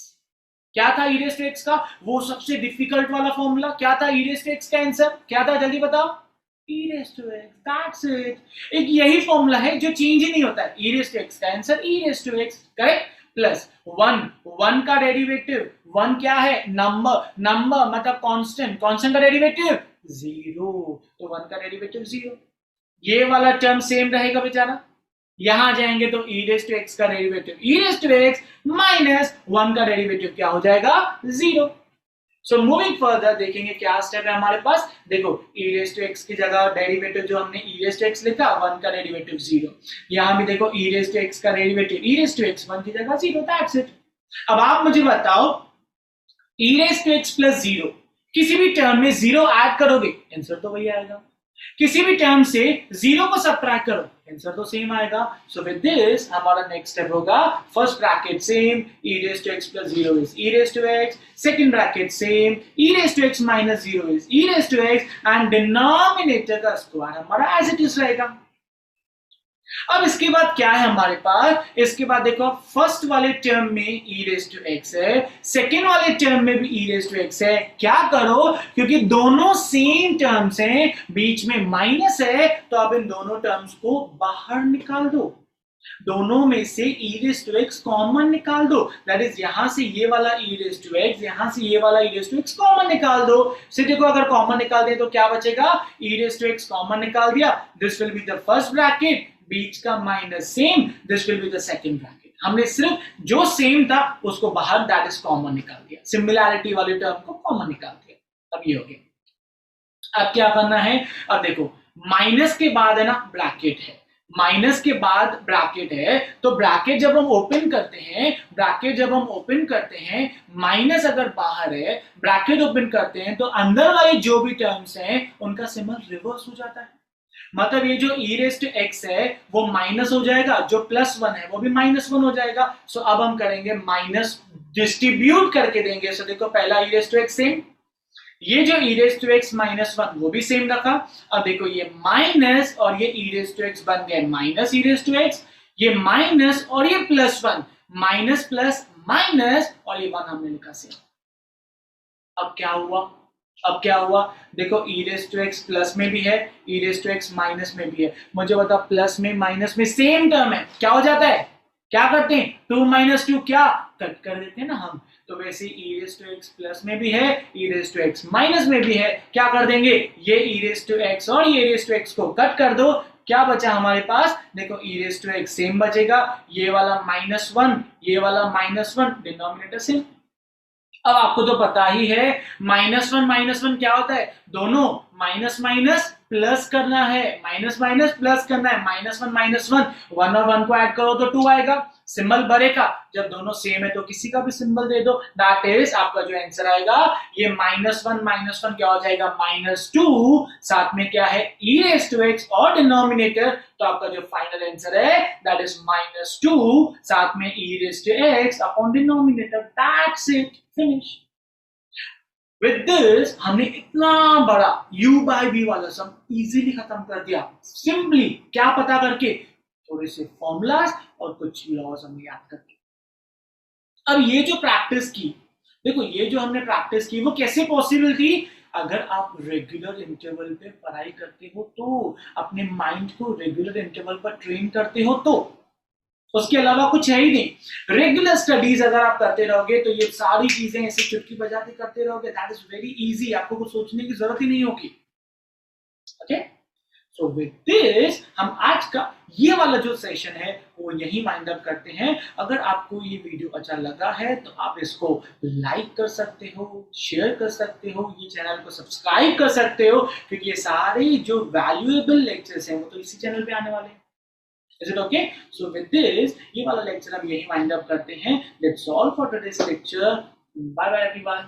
क्या था e रेज़ टू x का वो सबसे डिफिकल्ट वाला फॉर्मूला? क्या था e रेज़ टू x का आंसर क्या था, जल्दी बताओ? e raise to x, that's it. एक यही फॉर्मूला है जो चेंज ही नहीं होता है, e रेज़ टू x का answer e raise to x, correct. Plus 1 का डेरिवेटिव, 1 क्या है, नंबर मतलब कांस्टेंट का डेरिवेटिव 0, तो 1 का डेरिवेटिव 0। ये वाला टर्म सेम रहेगा बेचारा, यहां जाएंगे तो e रेज़ टू x का derivative e raise to x minus 1 का डेरिवेटिव क्या हो जाएगा, 0। सो मूविंग फर्दर देखेंगे क्या स्टेप है हमारे पास। देखो e रेज़ टू x की जगह डेरिवेटिव जो हमने e रेज़ टू x लिखा, 1 का डेरिवेटिव 0। यहां भी देखो e रेज़ टू x का derivative e raise to x 1 की जगह 0, दैट्स इट। अब आप मुझे बताओ e raise to x plus 0, किसी भी टर्म में 0 ऐड करोगे, आंसर तो वही आएगा। किसी भी टर्म से 0 को सबट्रैक्ट करो, आंसर तो सेम आएगा। सो विद दिस हमारा नेक्स्ट स्टेप होगा, first bracket same, e raise to x plus 0 is e raise to x, second bracket same, e raise to x minus 0 is e raise to x, and denominator का square हमारा as it is रहेगा। अब इसके बाद क्या है हमारे पास, इसके बाद देखो फर्स्ट वाले टर्म में e रेज़ टू x है, सेकेंड वाले टर्म में भी e रेज़ टू x है। क्या करो, क्योंकि दोनों सेम टर्म्स हैं, बीच में माइनस है, तो अब इन दोनों टर्म्स को बाहर निकाल दो, दोनों में से e raise to x common निकाल दो, दैट इज यहां से ये वाला e रेज़ टू x, यहां से ये वाला e raise to x common निकाल दो। से देखो अगर कॉमन निकाल दें तो क्या बचेगा, e raise to x common निकाल दिया, this will be the first bracket, बीच का minus same, this will be the second bracket. हमने सिर्फ जो सेम था उसको बाहर, दैट इज कॉमन निकाल दिया, सिमिलैरिटी वाले टर्म को कॉमन निकाल दिया। अब ये हो गया। अब क्या करना है, अब देखो माइनस के बाद है ना ब्रैकेट है, माइनस के बाद ब्रैकेट है, तो ब्रैकेट जब हम ओपन करते हैं, माइनस अगर बाहर है, ब्रैकेट ओपन करते हैं, तो अंदर वाले जो भी टर्म्स हैं उनका सिंबल रिवर्स हो जाता है। मतलब ये जो e रेज़ टू x है वो माइनस हो जाएगा, जो प्लस 1 है वो भी माइनस 1 हो जाएगा। सो अब हम करेंगे माइनस डिस्ट्रीब्यूट करके देंगे। सो देखो पहला e raise to x same, ये जो e raise to x minus 1 वो भी सेम रखा। अब देखो ये माइनस और ये e रेज़ टू x बन गए minus e raise to x, ये माइनस और ये प्लस 1, माइनस प्लस माइनस, और ये 1 हमने लिखा सेम। अब क्या हुआ, देखो e raise to x plus में भी है, e raise to x minus में भी है। मुझे बताओ प्लस में माइनस में सेम टर्म है, क्या हो जाता है, क्या करते हैं, 2 माइनस 2 क्या कट कर देते हैं ना हम, तो वैसे e raise to x plus में भी है, e raise to x minus में भी है, क्या कर देंगे, ये e रेज़ टू x और ये रेज़ टू x को कट कर दो, क्या बचा हमारे पास, देखो e raise to x same बचेगा, ये वाला -1, ये वाला -1, डिनोमिनेटर सेम। अब आपको तो पता ही है -1 क्या होता है, दोनों माइनस माइनस प्लस करना है, माइनस माइनस प्लस करना है, -1 1 और 1 को ऐड करो तो 2 आएगा, सिंबल बनेगा। जब दोनों सेम है तो किसी का भी सिंबल दे दो, दैट इज आपका जो आंसर आएगा, ये -1 क्या हो जाएगा, -2, साथ में क्या है e रेज़ टू x और डिनोमिनेटर, तो आपका जो फाइनल आंसर है दैट इज -2, साथ में e raise to x upon denominator, that's it, finish. With this, हमने इतना बड़ा u by v वाला सम इजीली खत्म कर दिया, सिंपली क्या पता करके, थोड़े से फॉर्मूलाज और कुछ लॉज हमने याद करके। अब ये जो प्रैक्टिस की, देखो ये जो हमने प्रैक्टिस की वो कैसे पॉसिबल थी, अगर आप रेगुलर इंटरवल पे पढ़ाई करते हो तो, अपने माइंड को रेगुलर इंटरवल पर ट्रेन करते हो तो, उसके अलावा कुछ है ही नहीं। रेगुलर स्टडीज अगर आप करते रहोगे तो ये सारी चीजें ऐसे चुटकी बजाते करते रहोगे, दैट इज वेरी इजी, आपको कुछ सोचने की जरूरत ही नहीं होगी। ओके, सो विद दिस हम आज का ये वाला जो सेशन है वो यही वाइंड अप करते हैं। अगर आपको ये वीडियो अच्छा लगा है तो आप इसको लाइक कर सकते हो, शेयर कर सकते हो, ये चैनल को सब्सक्राइब कर सकते हो, क्योंकि ये सारे जो वैल्यूएबल लेक्चर्स हैं वो तो इसी चैनल पे आने वाले हैं। Is it okay? So with this, ये वाला लेक्चर हम यही वाइंड अप करते हैं। That's all for today's lecture. Bye bye everyone.